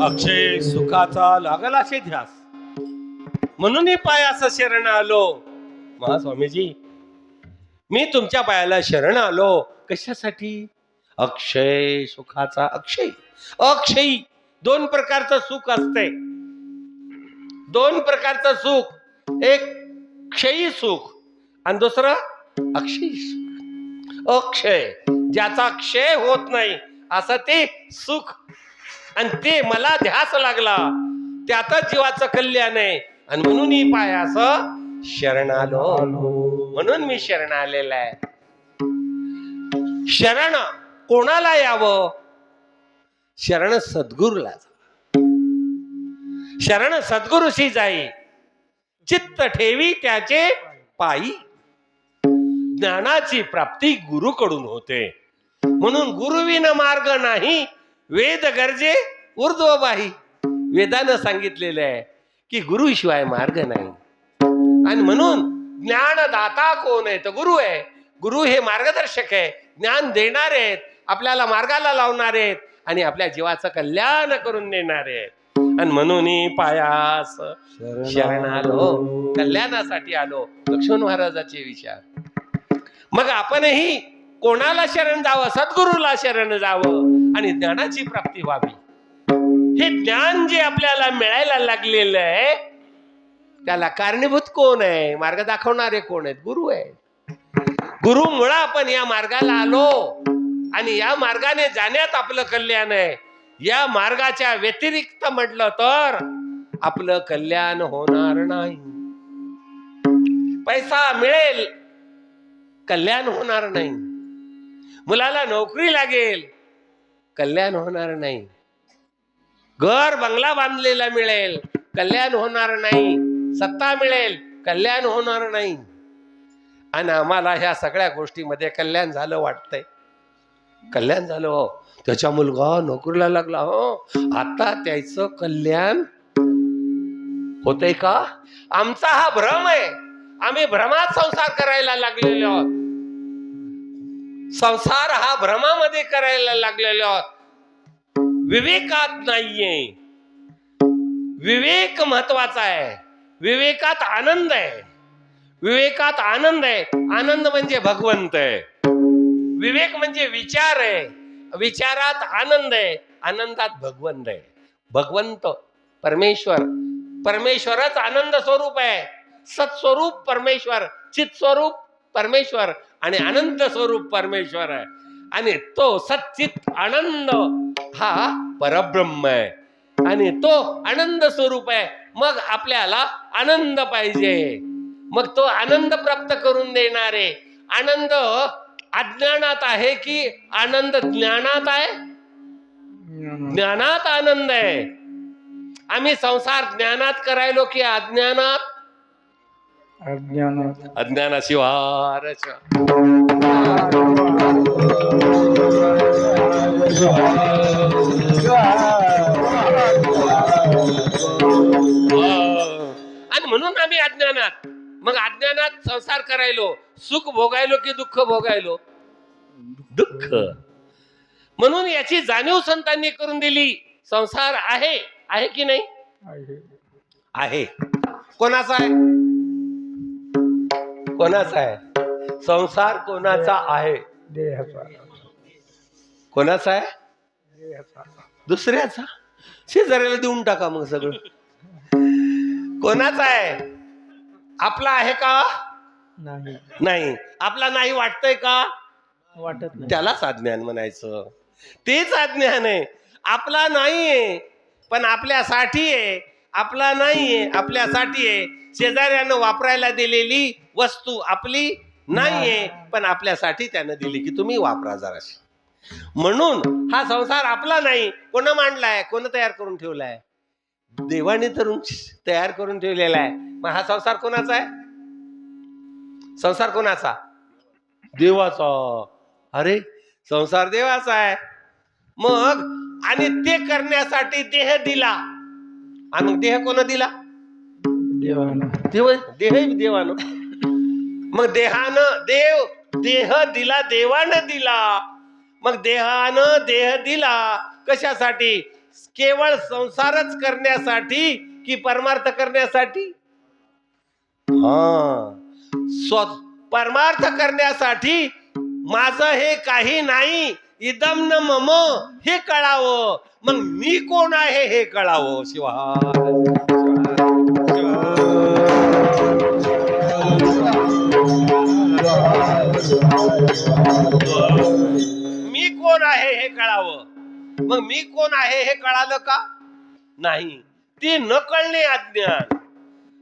अक्षय सुखाचा लागला शे ध्यास, म्हणून पायास शरण आलो. महास्वामीजी, मी तुमच्या पायाला शरण आलो कशासाठी? अक्षय सुखाचा. अक्षय अक्षयी दोन प्रकारचं सुख असते. दोन प्रकारचं सुख, एक क्षयी सुख आणि दुसरं अक्षयी सुख. अक्षय ज्याचा क्षय होत नाही असं ते सुख, आणि ते मला ध्यास लागला, त्यातच जीवाचं कल्याण आहे. आणि म्हणून ही पायास शरण आलो, म्हणून मी शरण आलेला आहे. शरण कोणाला यावं? शरण सद्गुरूला. शरण सद्गुरूशी जाई, चित्त ठेवी त्याचे पायी. ज्ञानाची प्राप्ती गुरुकडून होते, म्हणून गुरुविन मार्ग नाही, वेद गरजे ऊर्ध्वबाही. वेदानं सांगितलेलं आहे की गुरुशिवाय मार्ग नाही. आणि म्हणून ज्ञानदाता कोण आहे? तर गुरु आहे. गुरु हे मार्गदर्शक आहे, ज्ञान देणारे आहेत, आपल्याला मार्गाला लावणारे आहेत आणि आपल्या जीवाचं कल्याण करून देणारे आहेत. आणि म्हणून पायास शरण आलो, कल्याणासाठी आलो. लक्ष्मण महाराजाचे विचार. मग आपणही कोणाला शरण जावं? सद्गुरूला शरण जावं आणि ज्ञानाची प्राप्ती व्हावी. हे ज्ञान जे आपल्याला मिळायला लागलेलं आहे त्याला कारणीभूत कोण आहे? मार्ग दाखवणारे कोण आहेत? गुरु आहेत. गुरुमुळे आपण या मार्गाला आलो आणि या मार्गाने जाण्यात आपलं कल्याण आहे. या मार्गाच्या व्यतिरिक्त म्हटलं तर आपलं कल्याण होणार नाही. पैसा मिळेल, कल्याण होणार नाही. मुलाला नोकरी लागेल, कल्याण होणार नाही. घर बंगला बांधलेला मिळेल, कल्याण होणार नाही. सत्ता मिळेल, कल्याण होणार नाही. आणि आम्हाला ह्या सगळ्या गोष्टीमध्ये कल्याण झालं वाटतंय. कल्याण झालं हो, त्याचा मुलगा नोकरीला लागला हो, आता त्याचं कल्याण होतंय का? आमचा हा भ्रम आहे. आम्ही भ्रमात संसार करायला लागलेलो आहोत. संसार हा भ्रमामध्ये करायला लागलेलो आहोत. विवेकात नाहीये. विवेक महत्वाचा आहे. विवेकात आनंद आहे. विवेकात आनंद आहे. आनंद म्हणजे भगवंत आहे. विवेक म्हणजे विचार आहे. विचारात आनंद आहे. आनंदात भगवंत आहे. भगवंत परमेश्वर, परमेश्वरच आनंद स्वरूप आहे. सत्स्वरूप परमेश्वर, चित स्वरूप परमेश्वर आणि आनंद स्वरूप परमेश्वर आहे. आणि तो सच्चित आनंद हा परब्रह्म आहे आणि तो आनंद स्वरूप आहे. मग आपल्याला आनंद पाहिजे. मग तो आनंद प्राप्त करून देणारे. आनंद अज्ञानात आहे की आनंद ज्ञानात आहे? ज्ञानात आनंद आहे. आम्ही संसार ज्ञानात करायलो की अज्ञानात? अज्ञानाशिवाय. आणि म्हणून आम्ही अज्ञानात. मग अज्ञानात संसार करायलो, सुख भोगायलो की दुःख भोगायलो? दुःख. म्हणून याची जाणीव संतांनी करून दिली. संसार आहे, आहे की नाही? आहे. कोणाचा आहे? कोणाचा आहे? संसार कोणाचा आहे? कोणाचा आहे? दुसऱ्याचा. शेजाऱ्याला देऊन टाका मग सगळं. कोणाचा आहे? आपला आहे का? नाही. आपला नाही वाटतंय का? वाटत नाही. त्यालाच अज्ञान म्हणायचं. तेच अज्ञान आहे. आपला नाहीये पण आपल्यासाठी आहे. आपला नाहीये, आपल्यासाठी आहे. शेजाऱ्यानं वापरायला दिलेली वस्तू आपली नाहीये, पण आपल्यासाठी त्यानं दिली की तुम्ही वापरा जराशी. म्हणून हा संसार आपला नाही. कोण मांडलाय, कोण तयार करून ठेवलाय? देवाने तर तयार करून ठेवलेला आहे. मग हा संसार कोणाचा आहे? संसार कोणाचा? देवाचा. अरे संसार देवाचा आहे. मग आणि ते करण्यासाठी देह दिला. आणि मग देह कोण दिला? देवानं. मग देह दिला, देवानं दिला. मग देहानं देह दिला कशासाठी? केवळ संसारच करण्यासाठी की परमार्थ करण्यासाठी? परमार्थ करण्यासाठी. माझं हे काही नाही, इदम न मम हे कळावं. मग मी कोण आहे हे कळावं. शिवा मी कोण आहे हे कळावं. मग मी कोण आहे हे कळालं का? नाही. ते न कळणे अज्ञान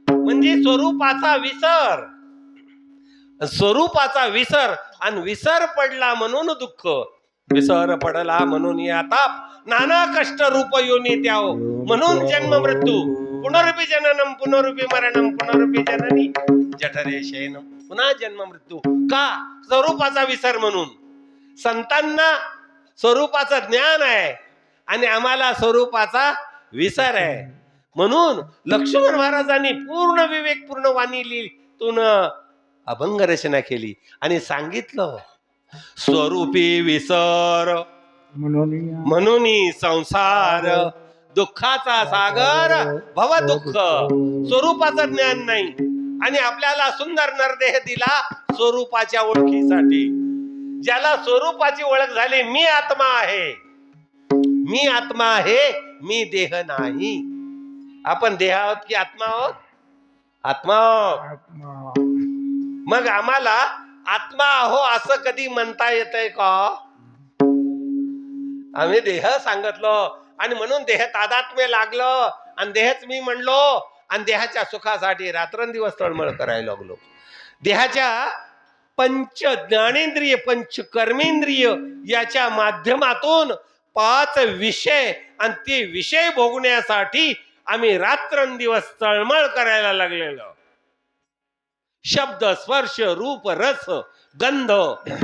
म्हणजे स्वरूपाचा विसर. स्वरूपाचा विसर. आणि विसर पडला म्हणून दुःख. विसर पडला म्हणून या ताप. नाना कष्ट रूप योनी त्याव. म्हणून जन्म मृत्यू. पुनरुपी जननम पुनरुपी मरणम पुनरुपी जननी जठरे शयनम. पुन्हा जन्म मृत्यू. का? स्वरूपाचा विसर म्हणून. संतांना स्वरूपाचं ज्ञान आहे आणि आम्हाला स्वरूपाचा विसर आहे. म्हणून लक्ष्मण महाराजांनी पूर्ण विवेकपूर्ण वाणी लिहितून अभंग रचना केली आणि सांगितलं स्वरूपी विसर म्हणून संसार दुःखाचा सागर भव दुःख. स्वरूपाचं ज्ञान नाही आणि आपल्याला सुंदर नरदेह दिला स्वरूपाच्या ओळखीसाठी. ज्याला स्वरूपाची ओळख झाली, मी आत्मा आहे, मी आत्मा आहे, मी देह नाही. आपण देह आहोत की आत्मा आहोत? आत्मा आहोत. मग आम्हाला आत्मा आहो असं कधी म्हणता येतंय का? आम्ही देह सांगितलं आणि म्हणून देह तादात्म्य लागलं आणि देहच मी म्हणलो आणि देहाच्या सुखासाठी रात्रंदिवस तळमळ करायला लागलो. देहाच्या पंच ज्ञानेंद्रिय पंच कर्मेंद्रिय याच्या माध्यमातून 5 विषय आणि ते विषय भोगण्यासाठी आम्ही रात्रंदिवस तळमळ करायला लागलेलो. शब्द स्पर्श रूप रस गंध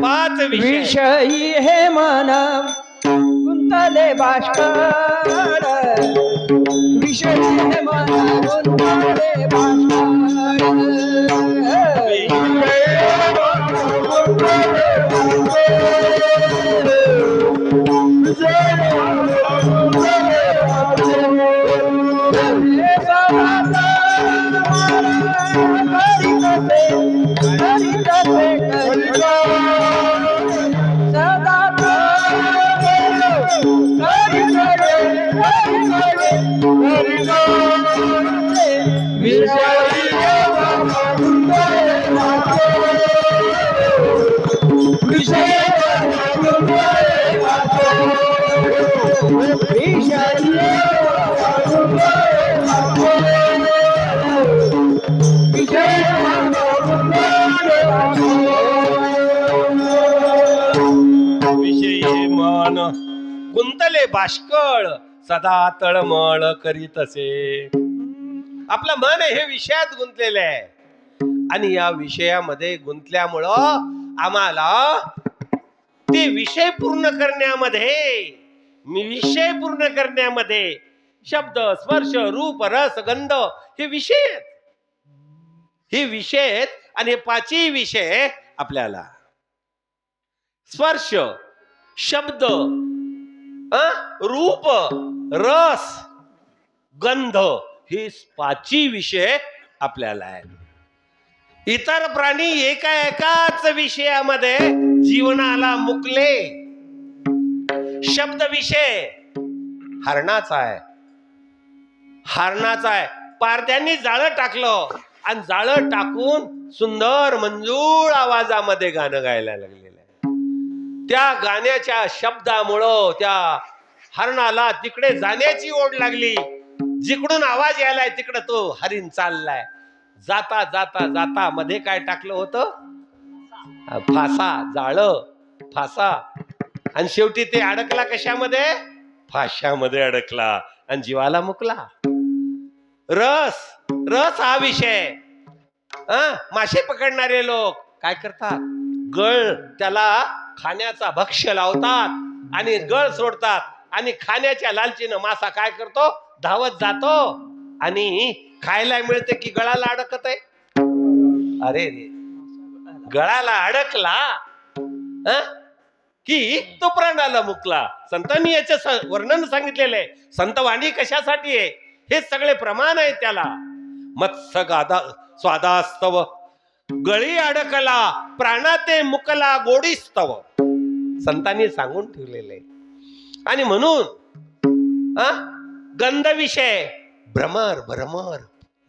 5 विषयी हे मन गुंतले बाष्कळ. विषयी हे मन गुंतले बाष्कळ. गुंतले बाष्कळ सदा तळमळ करीत असे. आपलं मन हे विषयात गुंतलेलं आहे आणि या विषयामध्ये गुंतल्यामुळं आम्हाला ते विषय पूर्ण करण्यामध्ये शब्द स्पर्श रूप रस गंध हे विषय आणि हे 5 विषय आपल्याला स्पर्श शब्द रूप रस गंध हे 5 विषय आपल्याला आहेत. इतर प्राणी एकाच विषयामध्ये जीवनाला मुकले. शब्द विषय हरणाचा आहे. पारध्यांनी जाळं टाकलं आणि जाळं टाकून सुंदर मंजूळ आवाजामध्ये गाणं गायला लागलेलं आहे. त्या गाण्याच्या शब्दामुळं त्या हरणाला तिकडे जाण्याची ओढ लागली. जिकडून आवाज यायलाय तिकडे तो हरिण चाललाय. जाता जाता जाता मध्ये काय टाकलं होतं? फासा, जाळ, फासा, आणि शेवटी ते अडकला कशामध्ये? फाश्यामध्ये अडकला आणि जीवाला मुकला. रस, रस हा विषय. मासे पकडणारे लोक काय करतात? गळ त्याला खाण्याचा भक्ष्य लावतात आणि गळ सोडतात, आणि खाण्याच्या लालचीनं मासा काय करतो? धावत जातो आणि खायला मिळते की गळाला अडकत आहे. अरे रे, गळाला अडकला की तो प्राणाला मुकला. संतांनी याचं वर्णन सांगितलेलं आहे. संतवाणी कशासाठी आहे? हे सगळे प्रमाण आहे त्याला. मत्स्य गादा स्वादास्तव, गळी अडकला प्राणाते मुकला गोडीस्तव, संतांनी सांगून ठेवलेले. आणि म्हणून गंध विषय, भ्रमर, भ्रमर,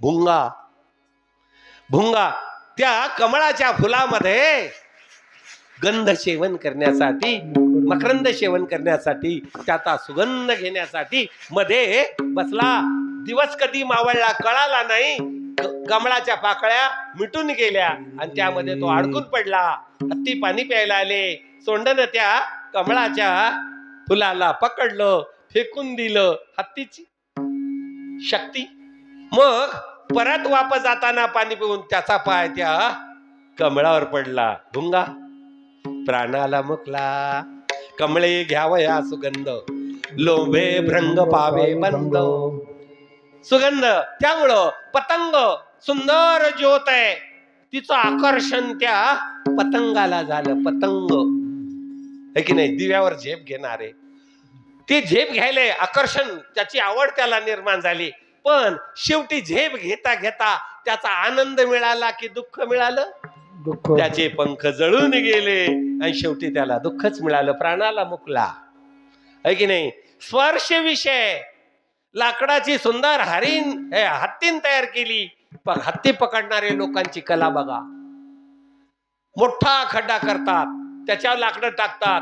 भुंगा, भुंगा त्या कमळाच्या फुलामध्ये गंध सेवन करण्यासाठी, मकरंद सेवन करण्यासाठी, त्याचा सुगंध घेण्यासाठी मध्ये बसला. दिवस कधी मावळला कळाला नाही. कमळाच्या पाकळ्या मिटून गेल्या आणि त्यामध्ये तो अडकून पडला. हत्ती पाणी प्यायला आले. सोंडनं त्या कमळाच्या फुलाला पकडलं, फेकून दिलं. हत्तीची शक्ती. मग परत वापस जाताना पाणी पिऊन त्याचा पाय त्या कमळावर पडला. भुंगा प्राणाला मुकला. कमळे घ्यावया सुगंध, लोभे भ्रंग पावे बंद. सुगंध, त्यामुळं पतंग सुंदर ज्योत आहे, तिचं आकर्षण त्या पतंगाला झालं. पतंग है की नाही? दिव्यावर झेप घेणारे ते झेप घ्यायले आकर्षण, त्याची आवड त्याला निर्माण झाली. पण शेवटी झेप घेता घेता त्याचा आनंद मिळाला की दुःख मिळालं? दुःख. त्याचे पंख जळून गेले आणि शेवटी त्याला दुःखच मिळालं. प्राणाला मुकला. है की नाही? स्पर्श विषय, लाकडाची सुंदर हत्तीन तयार केली. पण हत्ती पकडणारे लोकांची कला बघा. मोठा खड्डा करतात, त्याच्यावर लाकडं टाकतात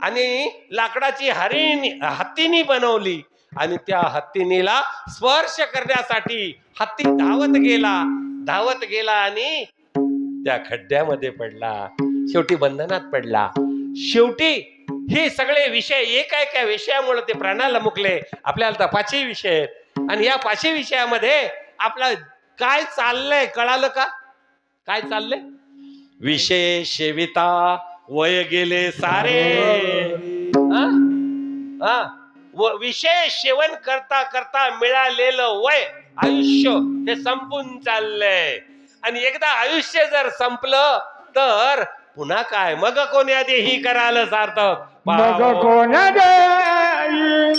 आणि लाकडाची हत्तीनी बनवली आणि त्या हत्तीनीला स्पर्श करण्यासाठी हत्ती धावत गेला आणि त्या खड्ड्यामध्ये पडला. शेवटी बंधनात पडला. शेवटी हे सगळे विषय एका विषयामुळे ते प्राणाला मुकले. आपल्याला तर 5 विषय आहेत आणि या 5 विषयामध्ये आपलं काय चाललंय कळालं का? काय चाललंय? विषय सेविता वय गेले सारे. विषय सेवन करता करता मिळालेलं वय आयुष्य हे संपून चाललंय. आणि एकदा आयुष्य जर संपलं तर पुन्हा काय? मग कोण्या देही कराल सार्थक. मग कोण्या देई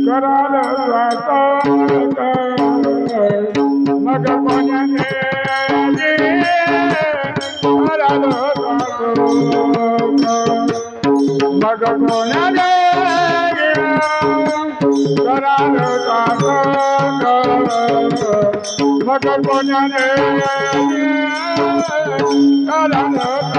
कराल सार्थक. मग कोण्या देई कराल सार्थक. मग कोण्या देई कराल सार्थक. मग कोण्या देई कराल सार्थक.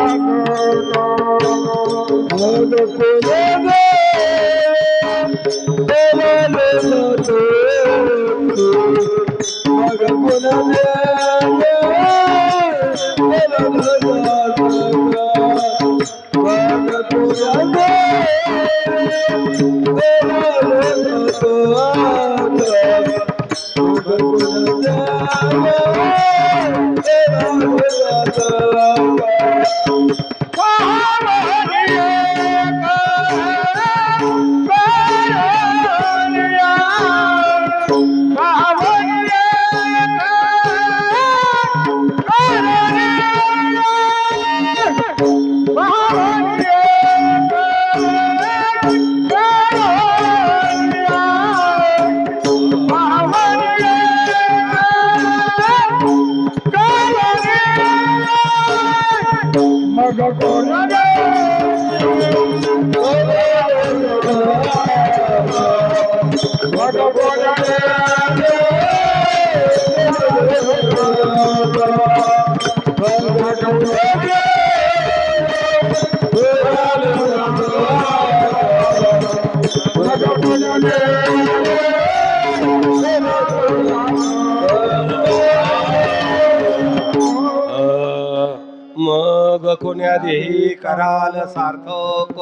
ओळखुन्या देही कराल सार्थक,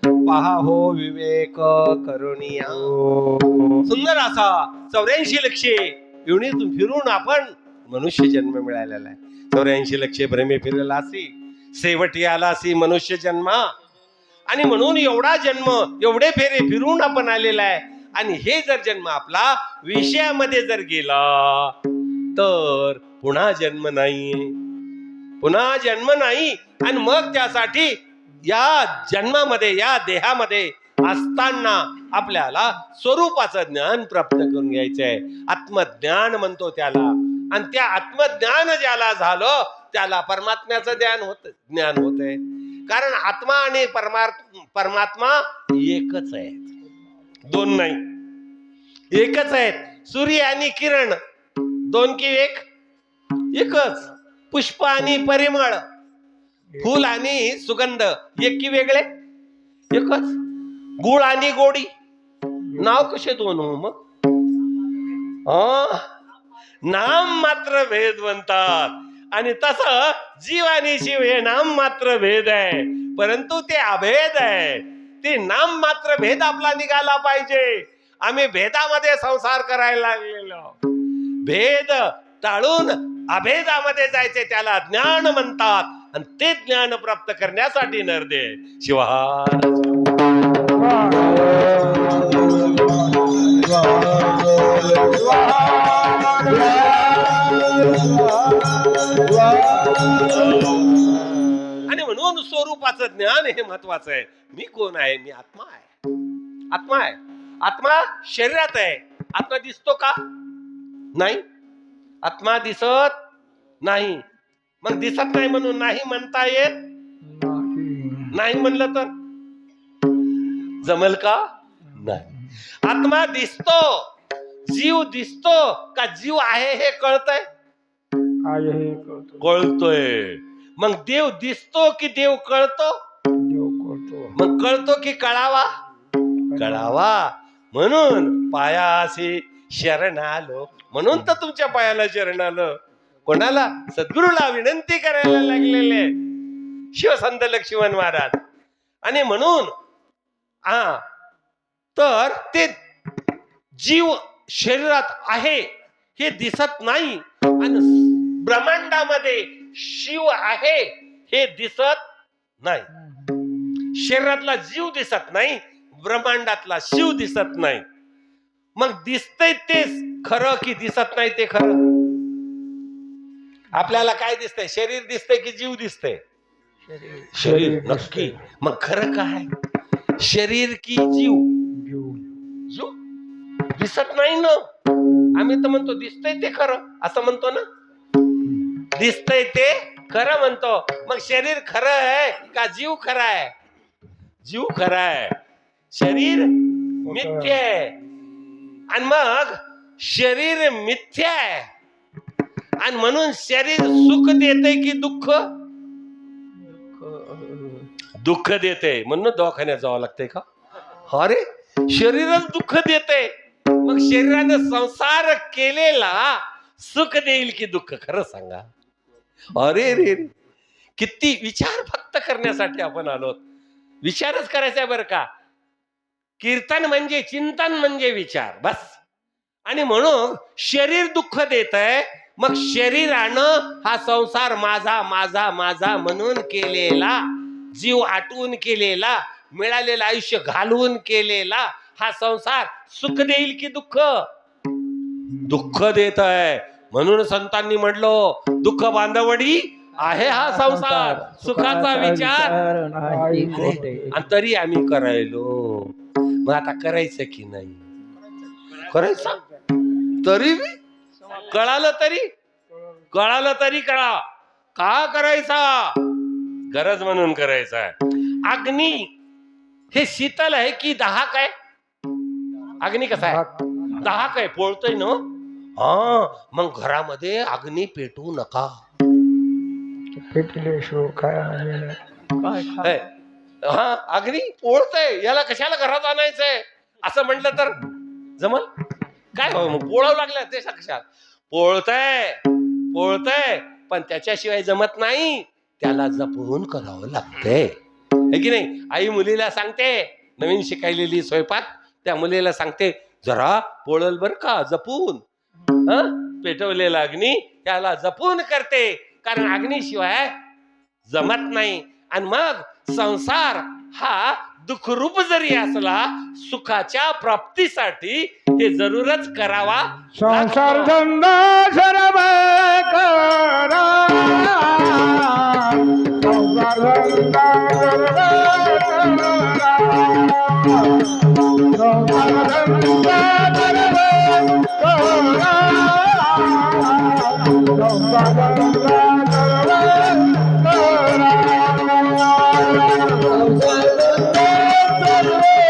पहा हो विवेक करुणिया. सुंदर असा 84 लक्षे योनीतून फिरून आपण मनुष्य जन्म मिळालेला आहे. 84 लक्षे भ्रमे फिरला असी, शेवटी आला असी मनुष्य जन्मा. आणि म्हणून एवढा जन्म, एवढे फेरे फिरून आपण आलेला आहे. आणि हे जर जन्म आपला विषयामध्ये जर गेला तर पुन्हा जन्म नाही, पुन्हा जन्म नाही. आणि मग त्यासाठी या जन्मामध्ये, या देहामध्ये असताना आपल्याला स्वरूपाचं ज्ञान प्राप्त करून घ्यायचं आहे. आत्मज्ञान म्हणतो त्याला. आणि त्या आत्मज्ञान ज्याला झालं त्याला परमात्म्याचं ज्ञान होतंय. कारण आत्मा आणि परमात्मा एकच आहे, दोन नाही, एकच आहेत. सूर्य आणि किरण दोन की एक? एकच. पुष्प आणि परिमळ, फूल आणि सुगंध एक की वेगळे? एकच. गुळ आणि गोडी नाव कसे दोन हो मग? नाम मात्र भेद म्हणतात. आणि तसं जीव आणि शिव हे नाम मात्र भेद आहे, परंतु ते अभेद आहे. ते नाम मात्र भेद आपला निघाला पाहिजे. आम्ही भेदामध्ये संसार करायला लागलेलो. भेद टाळून अभेदामध्ये जायचे, त्याला ज्ञान म्हणतात. आणि ते ज्ञान प्राप्त करण्यासाठी नरदे शिवहार. आणि म्हणून स्वरूपाचं ज्ञान हे महत्वाचं आहे. मी कोण आहे? मी आत्मा आहे. आत्मा आहे. आत्मा शरीरात आहे. आत्मा दिसतो का? नाही. आत्मा दिसत नाही. मग दिसत नाही म्हणून नाही म्हणता येत नाही म्हणलं तर जमल का? नाही. आत्मा दिसतो, जीव दिसतो का? जीव आहे हे कळतंय? कळतोय. मग देव दिसतो की देव कळतो? मग कळतो की कळावा? कळावा. म्हणून पायाशी शरण आलो. म्हणून तर तुमच्या पायाला शरण आलं. कोणाला? सद्गुरूला विनंती करायला लागलेले शिवसंत लक्ष्मण महाराज. आणि म्हणून तर ते जीव शरीरात आहे हे दिसत नाही. आणि ब्रह्मांडामध्ये शिव आहे हे दिसत नाही. शरीरातला जीव दिसत नाही, ब्रह्मांडातला शिव दिसत नाही. मग दिसतंय ते खरं की दिसत नाही ते खरं? आपल्याला काय दिसतंय? शरीर दिसतंय की जीव दिसतंय? शरीर. नक्की. मग खरं काय? शरीर की जीव? जीव दिसत नाही ना. आम्ही तर म्हणतो दिसतंय ते खरं, असं म्हणतो ना. दिसतंय ते खरं म्हणतो. मग शरीर खरं आहे का जीव खरा आहे? जीव खरा आहे, शरीर मिथ्या आहे. आणि मग शरीर मिथ्या आहे. आणि म्हणून शरीर सुख देते की दुःख? दुःख देते. म्हणून दवाखान्यात जावं लागतंय का? अरे शरीरच दुःख देते. मग शरीरानं संसार केलेला सुख देईल की दुःख? खरं सांगा. अरे रे, किती विचार फक्त करण्यासाठी आपण आलोत. विचारच करायचा आहे बरं का. कीर्तन म्हणजे, चिंतन म्हणजे विचार, बस. आणि म्हणून शरीर दुःख देत आहे. मग शरीरानं हा संसार माझा माझा माझा म्हणून केलेला, जीव आटवून केलेला, मिळालेलं आयुष्य घालवून केलेला हा संसार सुख देईल की दुःख? दुःख देत आहे. म्हणून संतांनी म्हणलो दुःख बांधवडी आहे हा संसार, सुखाचा विचार. आणि तरी आम्ही करायलो. मग आता करायचं की नाही? करायचं. तरी कळालं तरी कळा का करायचा? गरज म्हणून करायचा. अग्नी हे शीतल आहे की दाहक आहे? अग्नी कसा आहे? दाहक आहे, पोळतोय ना. मग घरामध्ये अग्नी पेटवू नका. अग्नी पोळतय, याला कशाला घरात आणायचंय असं म्हटलं तर जमल काय? मग पोळावं लागलं ते कशाला? पोळतय पण त्याच्याशिवाय जमत नाही. त्याला जपून करावं लागतंय, है की नाही? आई मुलीला सांगते, नवीन शिकायलेली स्वयंपाक त्या मुलीला सांगते, जरा पोळल बर का जपून, पेटवलेला अग्नी त्याला जपून करते, कारण अग्नीशिवाय जमत नाही. आणि मग संसार हा दुःखरूप जरी असला, सुखाच्या प्राप्तीसाठी हे जरूरच करावा संसार लागतो. धंदा सर्व करा, संसार धंदा सर्व करा, संसार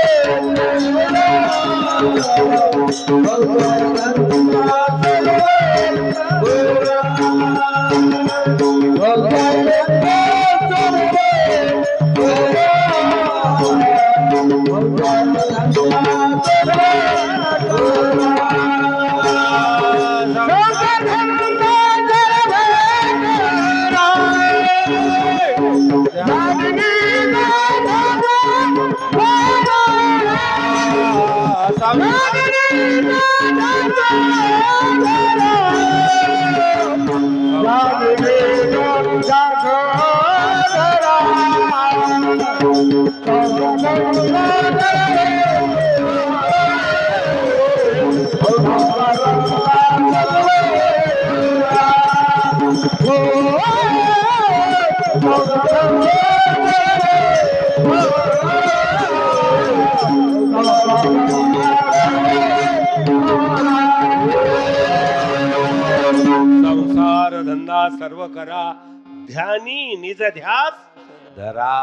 धंदा सर्व करा, संसार धंदा सर्व संसार धंदा सर्व करा, ध्यानी निज ध्यास धरा.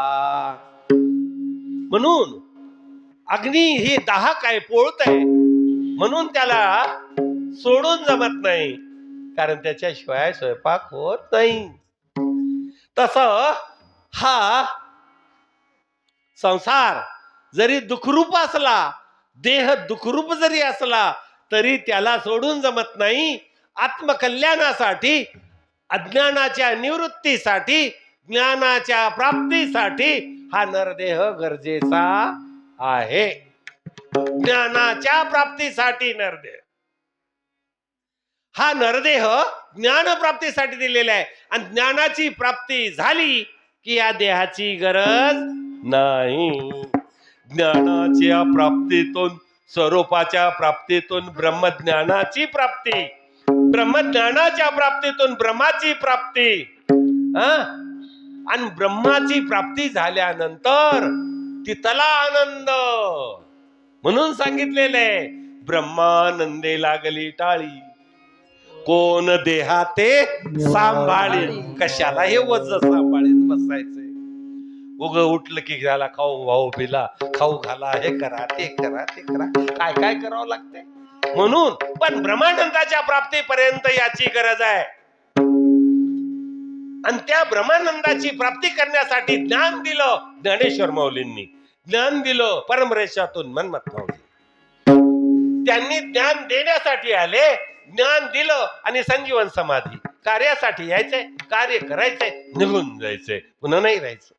म्हणून अग्नी ही दाहक आहे, पोळत आहे, म्हणून त्याला सोडून जमत नाही, कारण त्याच्याशिवाय स्वयंपाक होत नाही. तस हा संसार जरी दुःखरूप असला, देह दुःखरूप जरी असला, तरी त्याला सोडून जमत नाही. आत्मकल्याणासाठी, अज्ञानाच्या निवृत्तीसाठी, ज्ञानाच्या प्राप्तीसाठी हा नरदेह गरजेचा आहे. ज्ञानाच्या प्राप्तीसाठी नरदेह, हा नरदेह ज्ञान प्राप्तीसाठी दिलेला आहे. आणि ज्ञानाची प्राप्ती झाली की या देहाची गरज नाही. ज्ञानाच्या प्राप्तीतून, स्वरूपाच्या प्राप्तीतून ब्रह्मज्ञानाची प्राप्ती, ब्रह्मज्ञानाच्या प्राप्तीतून ब्रह्माची प्राप्ती. आणि ब्रह्माची प्राप्ती झाल्यानंतर तिथला आनंद, म्हणून सांगितलेलं आहे, ब्रह्मानंदे लागली टाळी, कोण देहा ते सांभाळी. कशाला हे वज सांभाळीत बसायचंय? उग उठलं की घ्याला खाऊ भाऊ पिला, खाऊ घाला, हे करा ते करा ते करा, काय काय करावं लागतंय. म्हणून पण ब्रह्मानंदाच्या प्राप्तीपर्यंत याची गरज आहे. आणि त्या ब्रह्मानंदाची प्राप्ती करण्यासाठी ज्ञान दिलं ज्ञानेश्वर माऊलींनी, ज्ञान दिलं परमरेशातून मनमत माऊली. त्यांनी ज्ञान देण्यासाठी आले, ज्ञान दिलं आणि संजीवन समाधी कार्यासाठी यायचंय, कार्य करायचंय, निघून जायचंय, पुन्हा नाही राहायचं.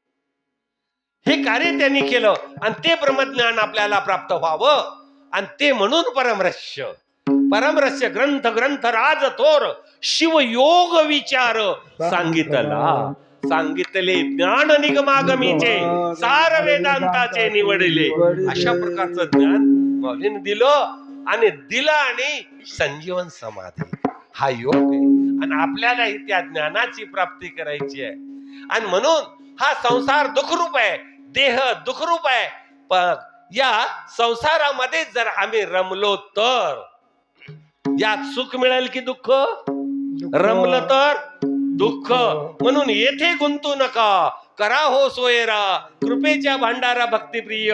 हे कार्य त्यांनी केलं आणि ते ब्रह्मज्ञान आपल्याला प्राप्त व्हावं. आणि ते म्हणून परमरहस्य, परमरहस्य ग्रंथ ग्रंथ राज थोर शिवयोग विचार सांगितला. सांगितले ज्ञान निगमागमीचे, सार वेदांताचे निवडले. अशा प्रकारचं ज्ञान माऊलीने दिलं आणि दिलं. आणि संजीवन समाधी हा योग आहे. आणि आपल्यालाही त्या ज्ञानाची प्राप्ती करायची आहे. आणि म्हणून हा संसार दुःखरूप आहे, देह दुःखरूप आहे. पण या संसारामध्ये जर आम्ही रमलो तर यात सुख मिळेल की दुःख? रमलं तर दुःख. म्हणून येथे गुंतू नका, करा हो सोयरा, कृपेच्या भांडारा भक्तिप्रिय.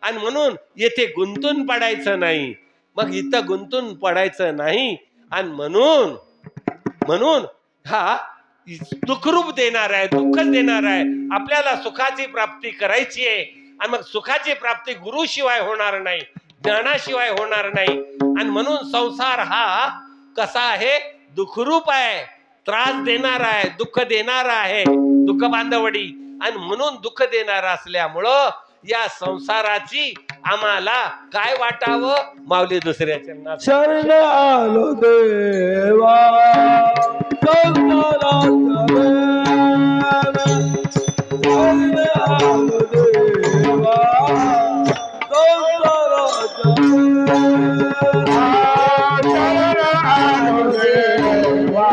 आणि म्हणून येथे गुंतून पडायचं नाही. मग इथं गुंतून पडायचं नाही. आणि म्हणून हा दुःखरूप देणार आहे, दुःखच देणार आहे. आपल्याला सुखाची प्राप्ती करायची आहे. आणि मग सुखाची प्राप्ती गुरुशिवाय होणार नाही, ज्ञानाशिवाय होणार नाही. आणि म्हणून संसार हा कसा आहे? दुःखरूप आहे, त्रास देणार आहे, दुःख देणार आहे. दुःख बांधवडी आणि म्हणून दुःख देणारा असल्यामुळं या संसाराची आम्हाला काय वाटावं माऊली दुसऱ्याच्या नावात. शरण आलो देवा संसाराचा वेला. शरण आलो देवा संसाराचा वेला. शरण आलो देवा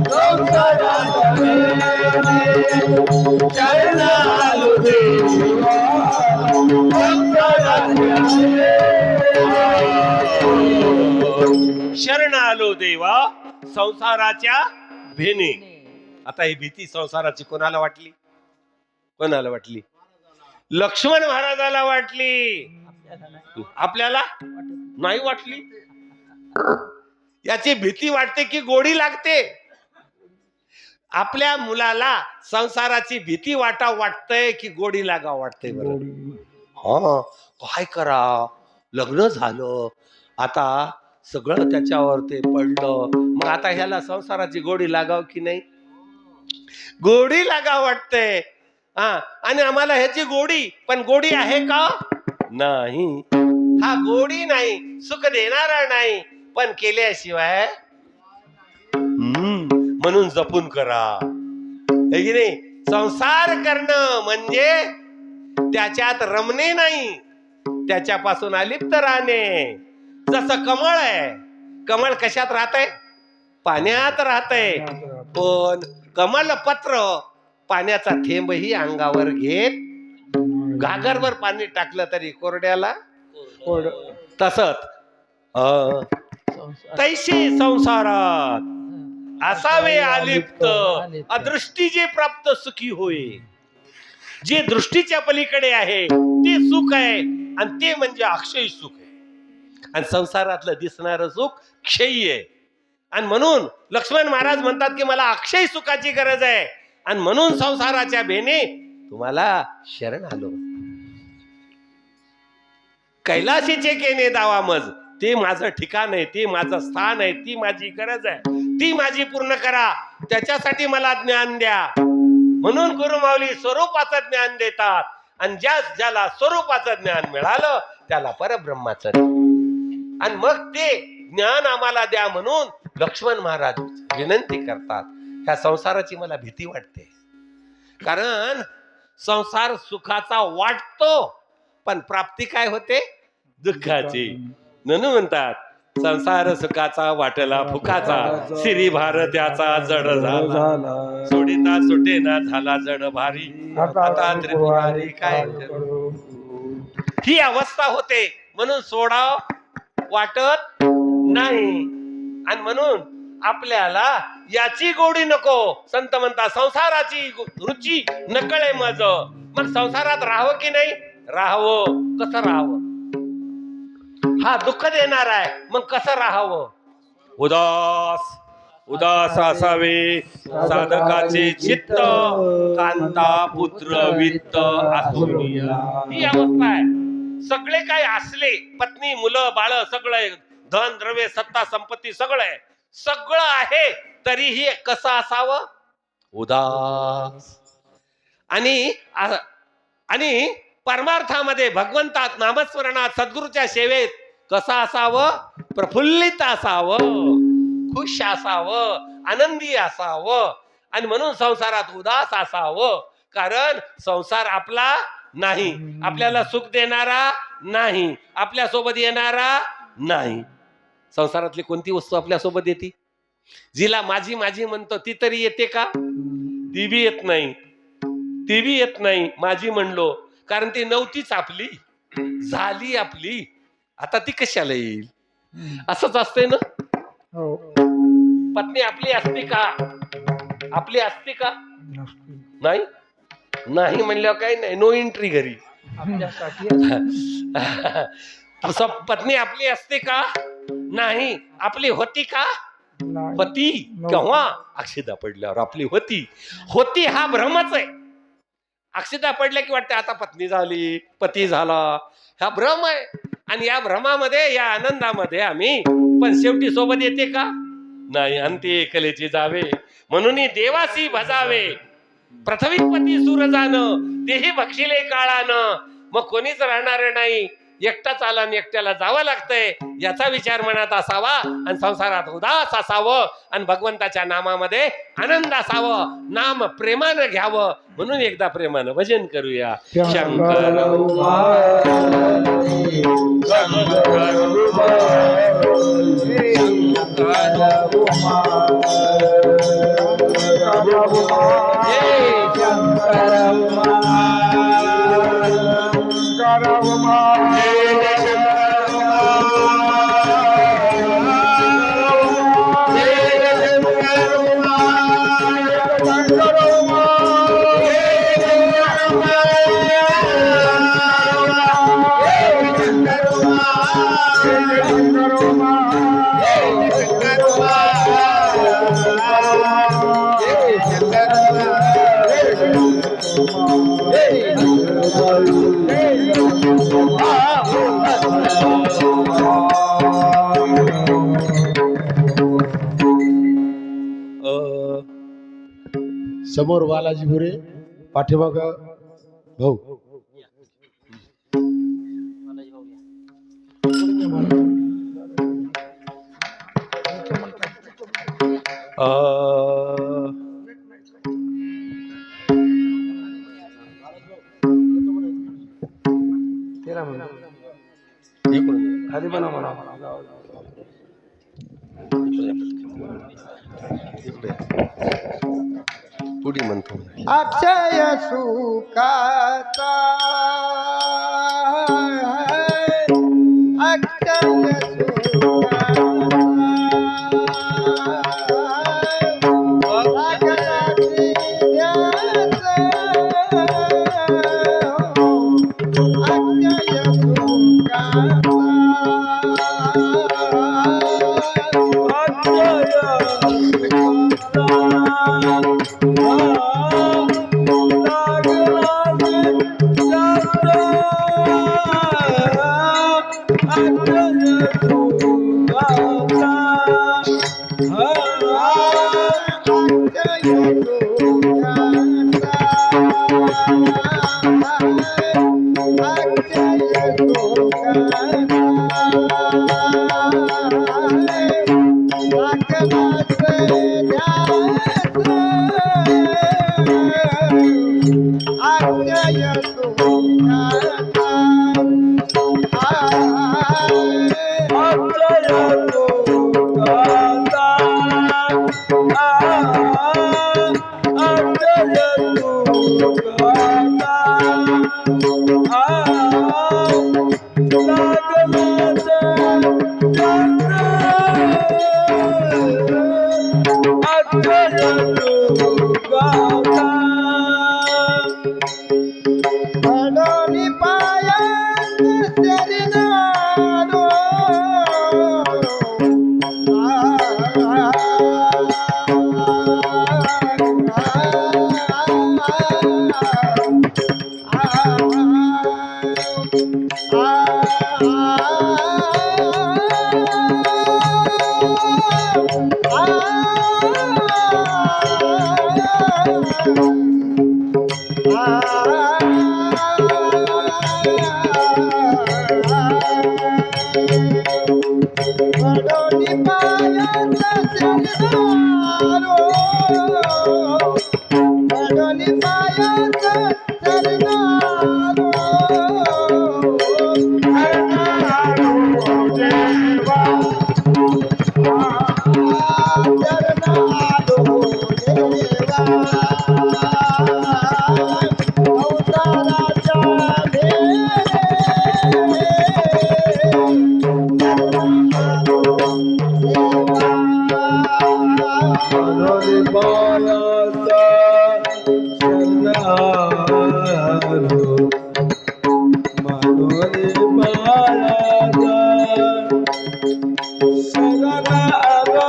संसाराचा वेला. शरण आलो देवा संसाराचा वेला. शरण आलो देवा संसाराच्या भेने. आता ही भीती संसाराची कोणाला वाटली? कोणाला वाटली? लक्ष्मण महाराजाला वाटली. आपल्याला नाही वाटली. याची भीती वाटते की गोडी लागते? आपल्या मुलाला संसाराची भीती वाटतंय की गोडी लागा वाटतंय? बरं, हा काय करा, लग्न झालं, आता सगळं त्याच्यावर ते पडलं, मग आता ह्याला संसाराची गोडी लागाव की नाही? गोडी लागाव वाटतंय. हा, आणि आम्हाला ह्याची गोडी, पण गोडी आहे का? नाही. हा गोडी नाही, सुख देणारा नाही, पण केल्याशिवाय म्हणून जपून करा. है की नाही? संसार करणं म्हणजे त्याच्यात रमणे नाही, त्याच्यापासून अलिप्त राहणे. जसं कमळ आहे, कमळ कशात राहतंय? पाण्यात राहतंय. पण कमल पत्र पाण्याचा थेंबही अंगावर घेत, घागरभर पाणी टाकलं तरी कोरड्याला. तसंच तैसे संसारात असावे अलिप्त, अदृष्टी जे प्राप्त सुखी होय. जे दृष्टीच्या पलीकडे आहे ते सुख आहे, आणि ते म्हणजे अक्षय सुख आहे. आणि संसारातलं दिसणारं सुख क्षयी आहे. आणि म्हणून लक्ष्मण महाराज म्हणतात की मला अक्षय सुखाची गरज आहे, आणि म्हणून संसाराच्या भेने तुम्हाला शरण आलो. कैलाशीचे केने दावा मज, ते माझं ठिकाण आहे, ते माझं स्थान आहे, ती माझी गरज आहे, ती माझी पूर्ण करा. त्याच्यासाठी मला ज्ञान द्या. म्हणून गुरुमाऊली स्वरूपाचं ज्ञान देतात, आणि ज्याला स्वरूपाचं ज्ञान मिळालं त्याला परब्रह्माचं. आणि मग ते ज्ञान आम्हाला द्या म्हणून लक्ष्मण महाराज विनंती करतात. ह्या संसाराची मला भीती वाटते, कारण संसार सुखाचा वाटतो, पण प्राप्ती काय होते? दुःखाची. म्हणून म्हणतात संसार सुखाचा वाटला फुकाचा, सिरी भारत्याचा जड झाला, सोडिता सुटेना झाला जड भारी, आता त्रिपुरारी काय करू. ही अवस्था होते, म्हणून सोडाव वाटत नाही. आणि म्हणून आपल्याला याची गोडी नको. संत म्हणतात संसाराची रुची नकळे मज. मग संसारात राहावं की नाही? राहावं. कसं राहावं? हा दुःख देणार आहे, मग कसं राहावं? उदास उदास असावे साधकाचे चित्त, कांता पुत्र वित्त आसुनिया. ही अवस्था आहे. सगळे काय असले, पत्नी मुलं बाळ सगळं, धन द्रव्य सत्ता संपत्ती सगळं आहे, तरीही कसं असावं? उदास. आणि परमार्थामध्ये भगवंतात नामस्मरणात सद्गुरूच्या सेवेत कसं असावं? प्रफुल्लित असावं, खुश असावं, आनंदी असावं. आणि म्हणून संसारात उदास असावं, कारण संसार आपला नाही, आपल्याला सुख देणारा नाही, आपल्या सोबत येणारा नाही. संसारातली कोणती वस्तू आपल्या सोबत येते? जिला माझी माझी म्हणतो ती तरी येते का? ती बी येत नाही, ती बी येत नाही माझी म्हणलो, कारण ती नव्हतीच आपली, झाली आपली. आता ती कशाला येईल? असंच असते ना. हो पत्नी आपली असते का? आपली असते का? नसते. नाही. नाही म्हणल्यावर काही नाही, नो एंट्री घरी. आपल्यासाठी पत्नी आपली असते का? नाही. आपली होती का? नाही. होती. केव्हा? अक्षता पडल्यावर आपली होती. होती हा भ्रमच आहे. अक्षता पडल्या की वाटते आता पत्नी झाली, पती झाला, हा भ्रम आहे. आणि या भ्रमामध्ये, या आनंदामध्ये आम्ही पण शेवटी सोबत येते का? नाही. अंती एकलेची जावे, म्हणून देवासी भजावे. पृथ्वीपती सूरजानं, तेही बक्षिले काळानं. मग कोणीच राहणार नाही, एकटाच आला आणि एकट्याला जावं लागतंय. याचा विचार मनात असावा आणि संसारात उदास असावं आणि भगवंताच्या नामामध्ये आनंद असावं. नाम प्रेमानं घ्यावं. म्हणून एकदा प्रेमानं भजन करूया. शंकर समोर बालाजी भुरे, पाठीमाग भाऊ. खाली म्हणा म्हणा पुढे म्हणतो. अक्षय सुखाचा अक्षय मनोरे पायाचा शरण आलो मनोरे पायाचा शरण आलो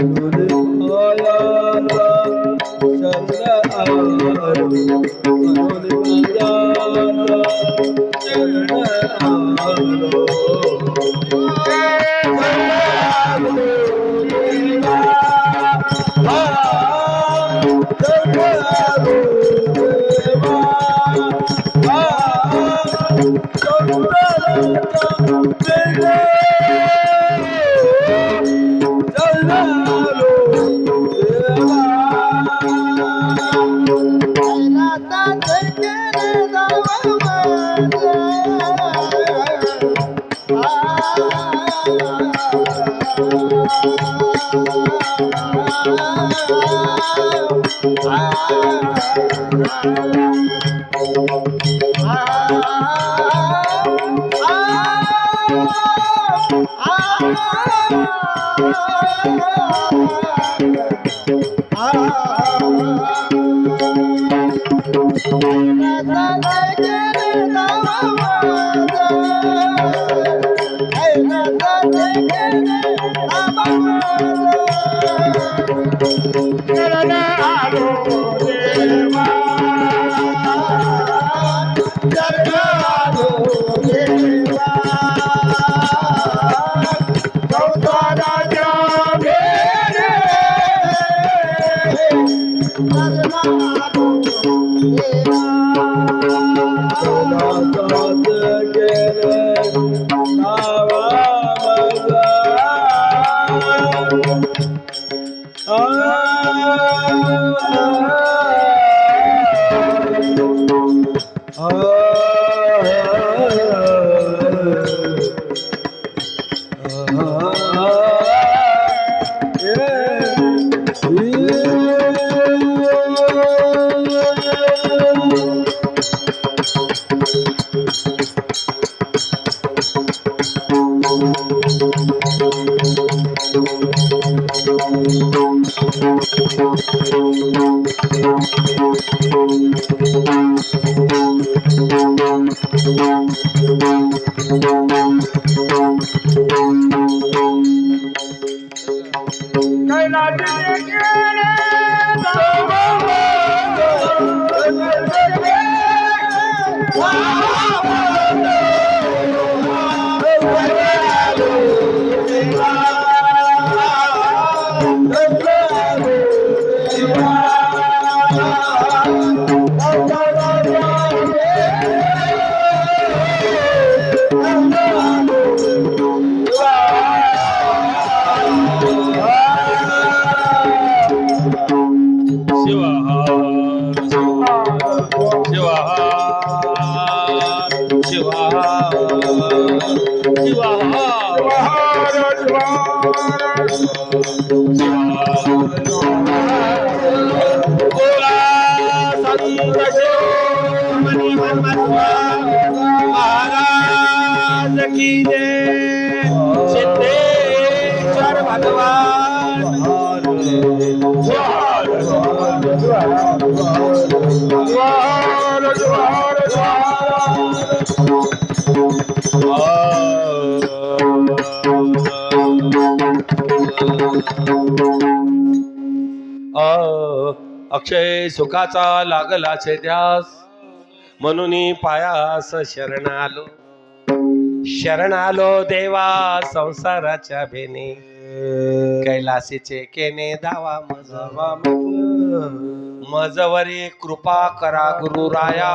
मनोरे पायाचा शरण आलो मनोरे पायाचा शरण आलो महाराज की जय सिद्धेश्वर भगवान अक्षय सुखाचा लागला छे ध्यास म्हणून पायास शरण आलो देवा संसाराच्या भेने कैलासीचे केने दावा मजवरी कृपा करा गुरुराया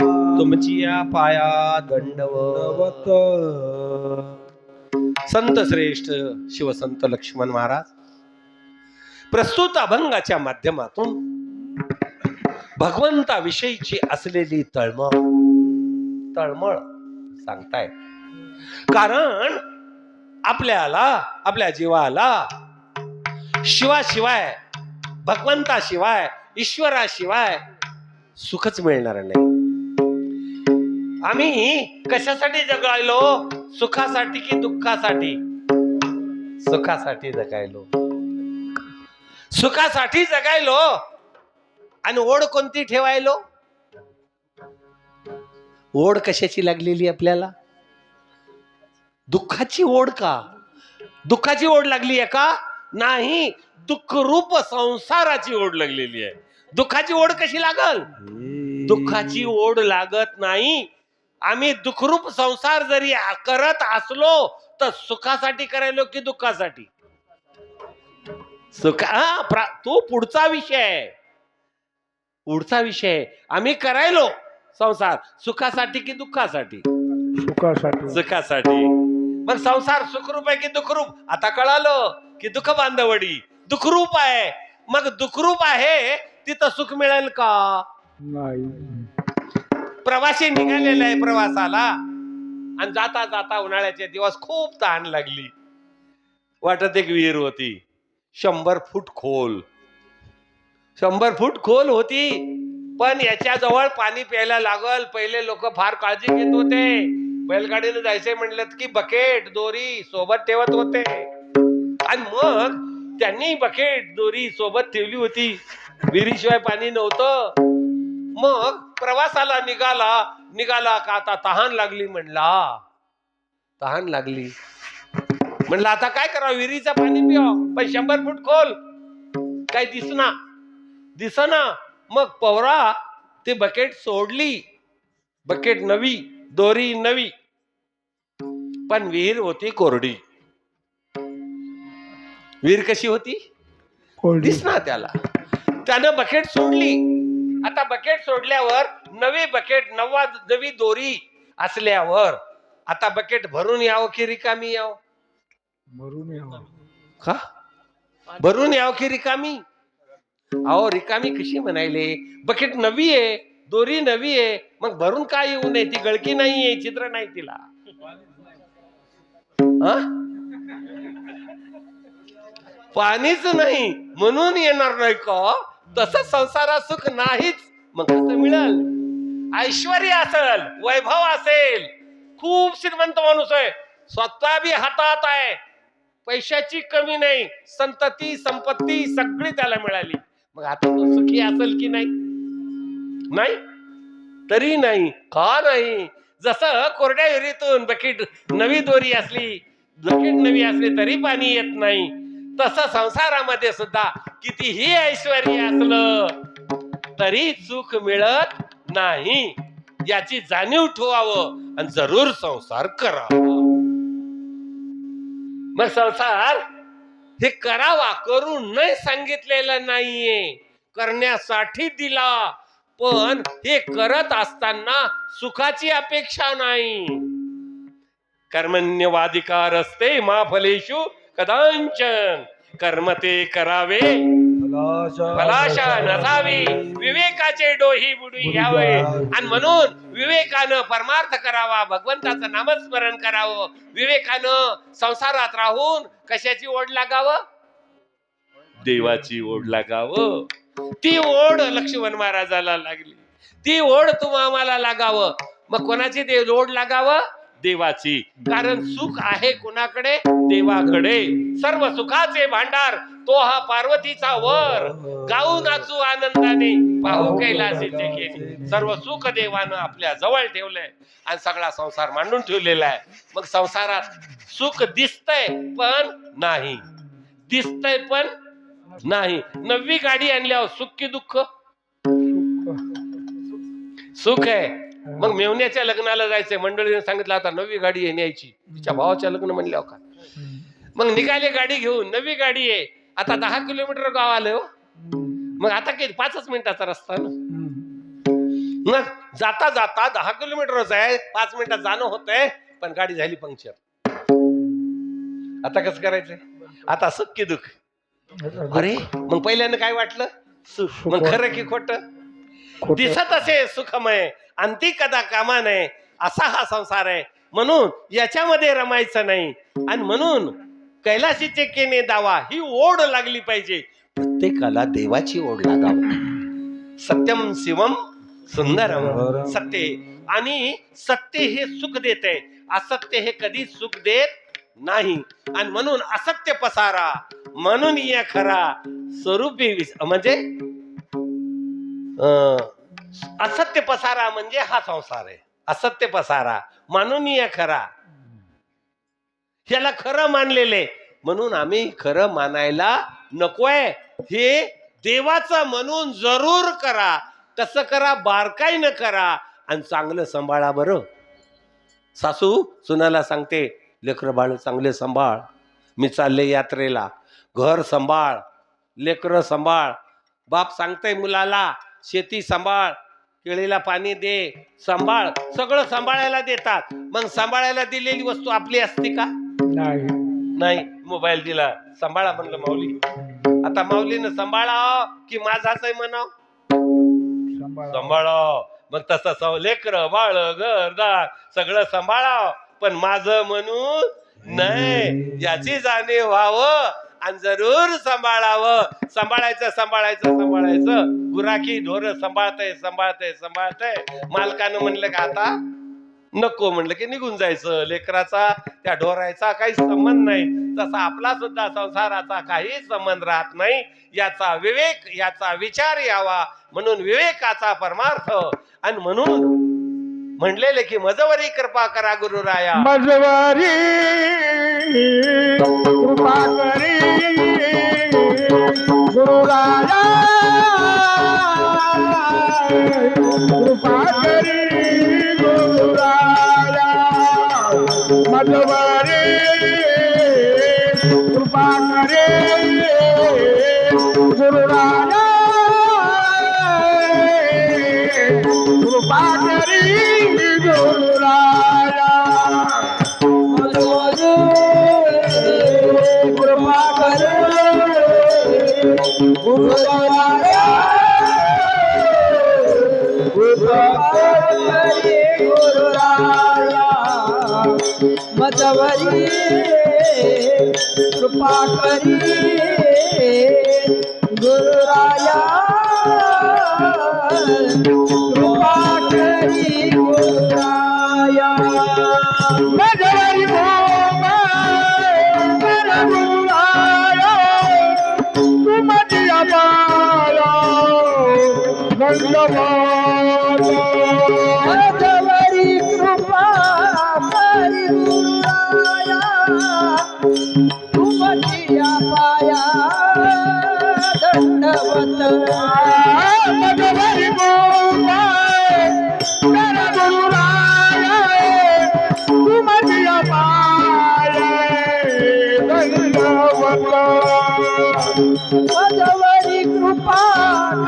तुमची या पाया दंडवत संत श्रेष्ठ शिवसंत लक्ष्मण महाराज प्रस्तुत अभंगाच्या माध्यमातून भगवंताविषयीची असलेली तळमळ सांगतायत. कारण आपल्याला आपल्या जीवाला शिवाशिवाय भगवंताशिवाय ईश्वराशिवाय सुखच मिळणार नाही. आम्ही कशासाठी जगायलो? सुखासाठी की दुःखासाठी? सुखासाठी जगायलो. सुखासाठी जगायलो. आणि ओढ कोणती ठेवायलो? ओढ कशाची लागलेली आपल्याला? दुःखाची ओढ का? दुःखाची ओढ लागली आहे का? नाही, दुःखरूप संसाराची ओढ लागलेली आहे. दुःखाची ओढ कशी लागल? दुःखाची ओढ लागत नाही. आम्ही दुःखरूप संसार जरी करत असलो तर सुखासाठी करायलो की दुःखासाठी? तो पुढचा विषय आहे. पुढचा विषय आम्ही करायलो संसार सुखासाठी की दुःखासाठी? सुखासाठी. सुखासाठी. मग संसार सुखरूप आहे की दुःखरूप? आता कळालं की दुःख बांधवडी दुःखरूप आहे. मग दुःखरूप आहे तिथं सुख मिळेल का? नाही. प्रवासी निघालेला आहे प्रवासाला आणि जाता जाता उन्हाळ्याचे दिवस खूप तहान लागली. वाटत एक विहीर होती 100 फूट खोल. 100 फूट खोल होती. पण याच्या जवळ पाणी प्यायला लागल. पहिले लोक फार काळजी घेत होते. बैलगाडीनं जायचंय म्हणलं की बकेट दोरी सोबत ठेवत होते. आणि मग त्यांनी बकेट दोरी सोबत ठेवली होती. विहिरीशिवाय पाणी नव्हतं. मग प्रवासाला निघाला का आता तहान लागली. तहान लागली म्हणलं आता काय करावं? विहिरीचं पाणी पिवावं. पण 100 फूट खोल काय दिसना. मग पवरा ते बकेट सोडली. बकेट नवी, दोरी नवी, पण विहीर होती कोरडी. विहीर कशी होती? दिसना त्याला. त्यानं बकेट सोडली. आता बकेट सोडल्यावर नवी दोरी असल्यावर आता बकेट भरून यावं की रिकामी यावं? भरून यावं. का भरून यावं की रिकामी? अहो रिकामी कशी म्हणायले? बकेट नवी आहे, दोरी नवी आहे, मग भरून काय येऊ नये? ती गळकी नाहीये, छिद्र नाही तिला. पाणीच नाही म्हणून येणार नाही का? तसं संसारात सुख नाहीच. मग कसं मिळेल? ऐश्वर्य असेल, वैभव असेल, खूप श्रीमंत माणूस आहे, स्वतः बी हातात आहे, पैशाची कमी नाही, संतती संपत्ती सगळी त्याला मिळाली. मग आता तो सुखी असेल की नाही? नाही तरी नाही. का नाही? जसं कोरड्या विहिरीतून बकेट नवी दोरी असली, बकेट नवी असली तरी पाणी येत नाही, तसं संसारामध्ये सुद्धा कितीही ऐश्वर्य असलं तरी सुख मिळत नाही. याची जाणीव ठेवावं आणि जरूर संसार करावा. मग संसार हे करावा, करून नाही सांगितलेलं नाहीये, करण्यासाठी दिला. पण हे करत असताना सुखाची अपेक्षा नाही. कर्मण्यवाधिकार असते मा फलेषु कदांचन. कर्म ते करावे फलाशा नसावी. विवेकाचे डोही बुडू यावे. आणि म्हणून विवेकानं परमार्थ करावा, भगवंताचं नामस्मरण करावं. विवेकानं संसारात राहून कशाची ओढ लागावं? देवाची ओढ लागावं. ती ओढ लक्ष्मण महाराजाला लागली. ती ओढ आम्हाला लागावं. मग कोणाची ओढ लागावं? देवाची. कारण सुख आहे कोणाकडे? देवाकडे. सर्व सुखाचे भांडार तो हा पार्वतीचा वर. गाऊ नाचू आनंदाने पाहू कैलासीचे केली. सर्व सुख देवानं आपल्या जवळ ठेवलंय आणि सगळा संसार मांडून ठेवलेला आहे. मग संसारात सुख दिसतंय पण नाही, दिसतंय पण नाही. नवी गाडी आणल्यावर सुख की दुःख? सुख आहे. मग मेवण्याच्या लग्नाला जायचंय, मंडळीने सांगितलं आता नवी गाडी आहे न्यायची. तिच्या भावाच्या लग्न म्हणल्यावर का? मग निघाले गाडी घेऊन. नवी गाडी आहे. आता 10 किलोमीटर गाव आलं हो. मग आता काही 5 मिनिटाचा रस्ता ना. मग जाता जाता 10 किलोमीटरच आहे, 5 मिनिटात जाणं होतंय, पण गाडी झाली पंक्चर. आता कसं करायचंय? आता सुख की दुःख? अरे मग पहिल्यानं काय वाटलं? सुख. मग खरं की खोट? दिसत असे सुखमय अंती कदा कामा नये, असा हा संसार आहे. म्हणून याच्यामध्ये रमायचं नाही. आणि म्हणून कैलासीचे केने दावा ही ओढ लागली पाहिजे. प्रत्येकाला देवाची ओढ लागावं. सत्यम शिवम सुंदरम. सत्य आणि सत्य हे सुख देते, असत्य हे कधीच सुख देत नाही. आणि म्हणून असत्य पसारा म्हणून या खरा स्वरूपी म्हणजे असत्य पसारा म्हणजे हा संसार आहे. असत्य पसारा म्हणून या खरा, ह्याला खरं मानलेले. म्हणून आम्ही खरं मानायला नकोय. हे देवाचं म्हणून जरूर करा. कसं करा? बारकाईनं करा आणि चांगलं सांभाळा. बरं, सासू सुनाला सांगते, लेकरं बाळ चांगले सांभाळ, मी चालले यात्रेला, घर सांभाळ, लेकरं सांभाळ. बाप सांगतंय मुलाला, शेती सांभाळ, केळीला पाणी दे, सांभाळ. सगळं सांभाळायला देतात. मग सांभाळायला दिलेली वस्तू आपली असते का? नाही. मोबाईल दिला, सांभाळा म्हणलं माऊली. आता माऊलीनं सांभाळा की माझाच आहे म्हणाव? सांभाळा. मग तसं लेकरं बाळ घरदार सगळं सांभाळा, पण माझं म्हणून नाही. याची जाणीव व्हावं आणि जरूर सांभाळावं. सांभाळायचं सांभाळायचं सांभाळायचं. गुराखी ढोर सांभाळतंय. मालकानं म्हणलं का आता नको, म्हणलं की निघून जायचं. लेकराचा त्या ढोरायचा काही संबंध नाही. तसा आपला सुद्धा संसाराचा काही संबंध राहत नाही. याचा विवेक, याचा विचार यावा म्हणून विवेकाचा परमार्थ. आणि म्हणून म्हणलेले की मजवरी कृपा करा गुरुराया. मजवरी कृपा करी गुरुराया, कृपा करी गुरुराया. मजवरी कृपा करी गुरुराया, कृपा करी गुरुराया. कृपा करे गुरुराया, कृपा करे गुरुराया. मजवरी कृपा करी गुरुराया, कृपा करी गुरुराया. मजवरी गुरुराया, तुमच्या बाळा धन्यवाद. मजवरी कृपा करी गुरुराया, तुमच्या पाया दंडवत. मजवरी गुरुराया, तुमच्या बाळा धन्यवाद. मजवरी कृपा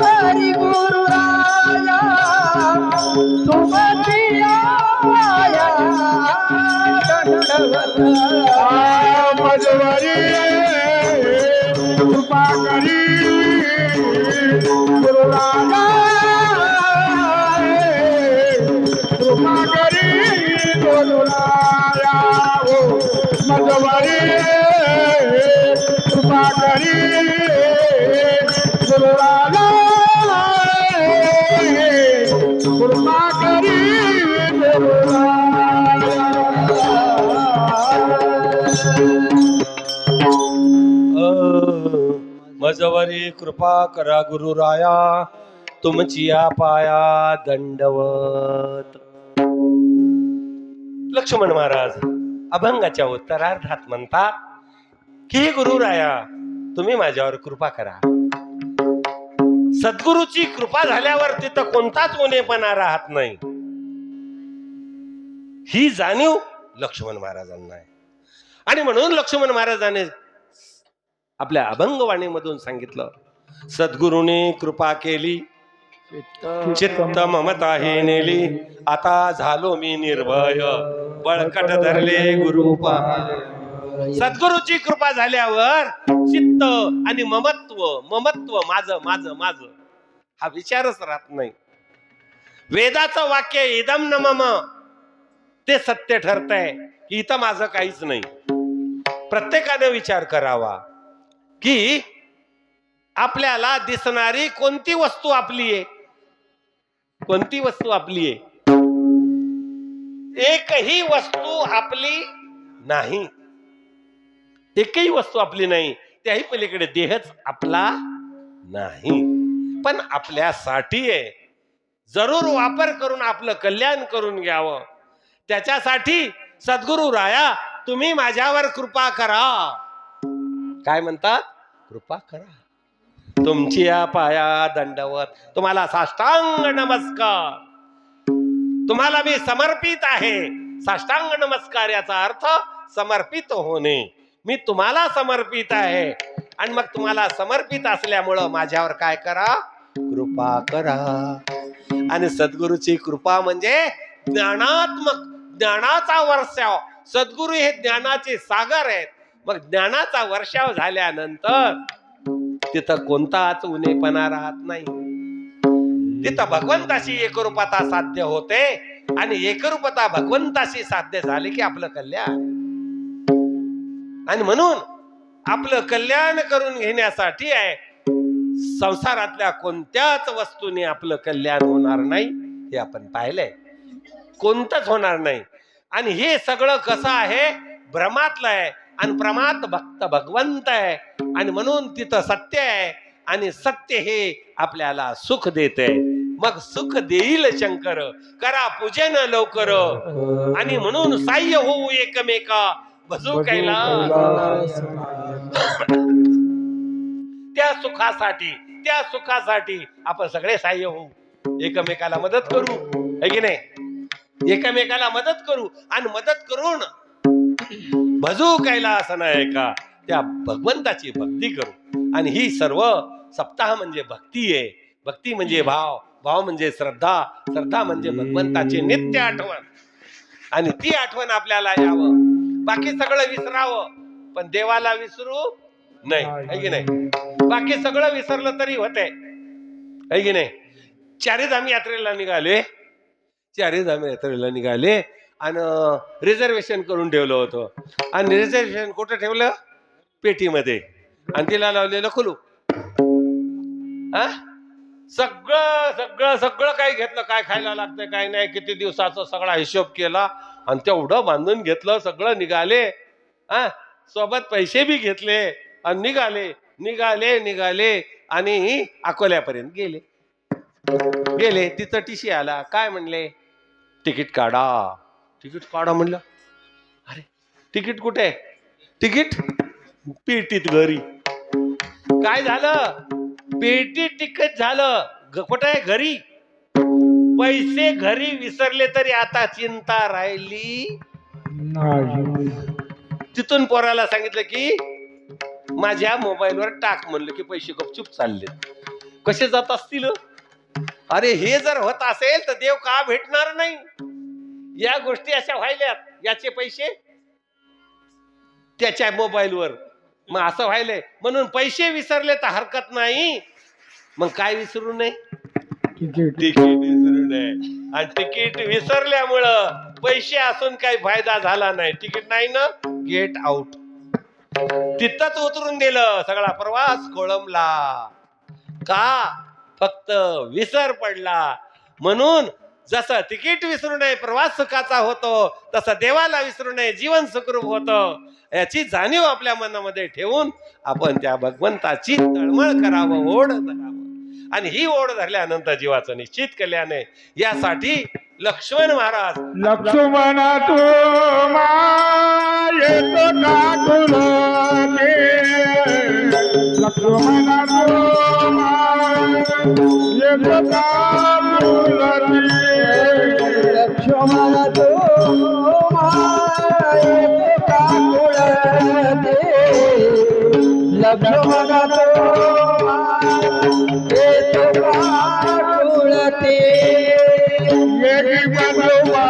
करी गुरुराया, तुमच्या पाया दंडवत. मजवरी कृपा करी गुरुराया, कृपा करी गुरुराया. मजवरी कृपा करी गुरुराया, कृपा करी गुरुराया. मजवरी कृपा करा गुरुराया, तुमची पाया दंडवत. लक्ष्मण महाराज अभंगाच्या उत्तरार्धात म्हणतात की गुरुराया, तुम्ही माझ्यावर कृपा करा. सद्गुरूची कृपा झाल्यावर तिथं कोणताच उणेपणा राहत नाही. ही जाणीव लक्ष्मण महाराजांना आहे. आणि म्हणून लक्ष्मण महाराजांनी आपल्या अभंगवाणीमधून सांगितलं, सद्गुरूने कृपा केली, चित्त ममता हे नेली, आता झालो मी निर्भय, बळकट धरले गुरुपाय. सद्गुरूची कृपा झाल्यावर चित्त आणि ममत्व माझं माझं माझं हा विचारच राहत नाही. वेदाचं वाक्य इदम न मम ते सत्य ठरतंय, इथं माझं काहीच नाही. प्रत्येकाने विचार करावा की आपल्याला दिसणारी कोणती वस्तू आपली आहे? कोणती वस्तू आपली आहे? एकही वस्तू आपली नाही. एकही वस्तू आपली नाही. त्याही पलीकडे देहच आपला नाही, पण आपल्यासाठी आहे. जरूर वापर करून आपलं कल्याण करून घ्यावं. त्याच्यासाठी सद्गुरु राया तुम्ही माझ्यावर कृपा करा. काय म्हणतात? कृपा करा. तुमची या पाया दंडवत, तुम्हाला साष्टांग नमस्कार. तुम्हाला मी समर्पित आहे. साष्टांग नमस्कार याचा अर्थ समर्पित होणे. मी तुम्हाला समर्पित आहे. आणि मग तुम्हाला समर्पित असल्यामुळं माझ्यावर काय करा? कृपा करा. आणि सद्गुरूची कृपा म्हणजे ज्ञानात्मक, ज्ञानाचा वर्षाव. सद्गुरू हे ज्ञानाचे सागर आहेत. मग ज्ञानाचा वर्षाव झाल्यानंतर तिथं कोणताच उणेपणा राहत नाही. तिथं भगवंताशी एकरूपता साध्य होते. आणि एकरूपता भगवंताशी साध्य झाली की आपलं कल्याण. आणि म्हणून आपलं कल्याण करून घेण्यासाठी आहे. संसारातल्या कोणत्याच वस्तूने आपलं कल्याण होणार नाही हे आपण पाहिलंय. कोणतंच होणार नाही. आणि हे सगळं कसं आहे? भ्रमातलं आहे. आणि भ्रमात भक्त भगवंत आहे. आणि म्हणून तिथं सत्य आहे. आणि सत्य हे आपल्याला सुख देते. मग सुख देईल शंकर, करा पूजन लवकर. आणि म्हणून साह्य होऊ एकमेका, भजू कैलास. त्या सुखासाठी आपण सगळे साह्य होऊ, एकमेकाला मदत करू, है की नाही? एकमेकाला मदत करू. आणि मदत करून भजू कैलास नायका, त्या भगवंताची भक्ती करू. आणि ही सर्व सप्ताह म्हणजे भक्ती आहे. भक्ती म्हणजे भाव, भाव म्हणजे श्रद्धा, श्रद्धा म्हणजे भगवंताची नित्य आठवण. आणि ती आठवण आपल्याला यावं. बाकी सगळं विसरावं, पण देवाला विसरू नाही, है की नाही? बाकी सगळं विसरलं तरी होते, है की नाही? चारीधाम यात्रेला निघाले आणि रिझर्वेशन करून ठेवलं होतं. आणि रिझर्वेशन कुठं ठेवलं? पेटीमध्ये. आणि तिला लावलेलं कुलूप. सगळं सगळं सगळं काही घेतलं, काय खायला लागतंय काय नाही, किती दिवसाचा सगळा हिशोब केला आणि तेवढं बांधून घेतलं. सगळं निघाले. सोबत पैसे बी घेतले आणि निघाले आणि अकोल्यापर्यंत गेले. तिथं टीसी आला. काय म्हणले? तिकीट काढा म्हणलं. अरे तिकीट कुठे? तिकीट पेटीत घरी. काय झालं? पेटीत तिकीट झालं, कुठे? घरी. पैसे घरी विसरले तरी आता चिंता राहिली. तिथून पोराला सांगितलं की माझ्या मोबाईलवर टाक म्हणलं की पैसे गपचूप चालले. कसे जात असतील? अरे हे जर होत असेल तर देव का भेटणार नाही? या गोष्टी अशा व्हायल्यात. याचे पैसे त्याच्या मोबाईलवर, मग असं व्हायलंय. म्हणून पैसे विसरले तर हरकत नाही, मग काय विसरू नये? तिकीट विसरू नये. आणि तिकीट विसरल्यामुळं पैसे असून काही फायदा झाला नाही. तिकीट नाही ना, गेट आउट. तिथंच उतरून दिलं. सगळा प्रवास खोळंबला. का? फक्त विसर पडला. म्हणून जसं तिकीट विसरू नये प्रवास सुखाचा होतो, तसं देवाला विसरू नये जीवन सुखरूप होतं. याची जाणीव आपल्या मनामध्ये ठेवून आपण त्या भगवंताची तळमळ करावं, ओढ धरावं. आणि ही ओढ धरल्यानंतर जीवाचं निश्चित कल्याण आहे. यासाठी लक्ष्मण महाराज लक्ष्मणा तू येतो का तुलते, लक्ष्मणा तू येतो का तुलते, लक्ष्मण तो येतो का कुळते, लक्ष्मण तो येतो का कुळते. येती बंधुबा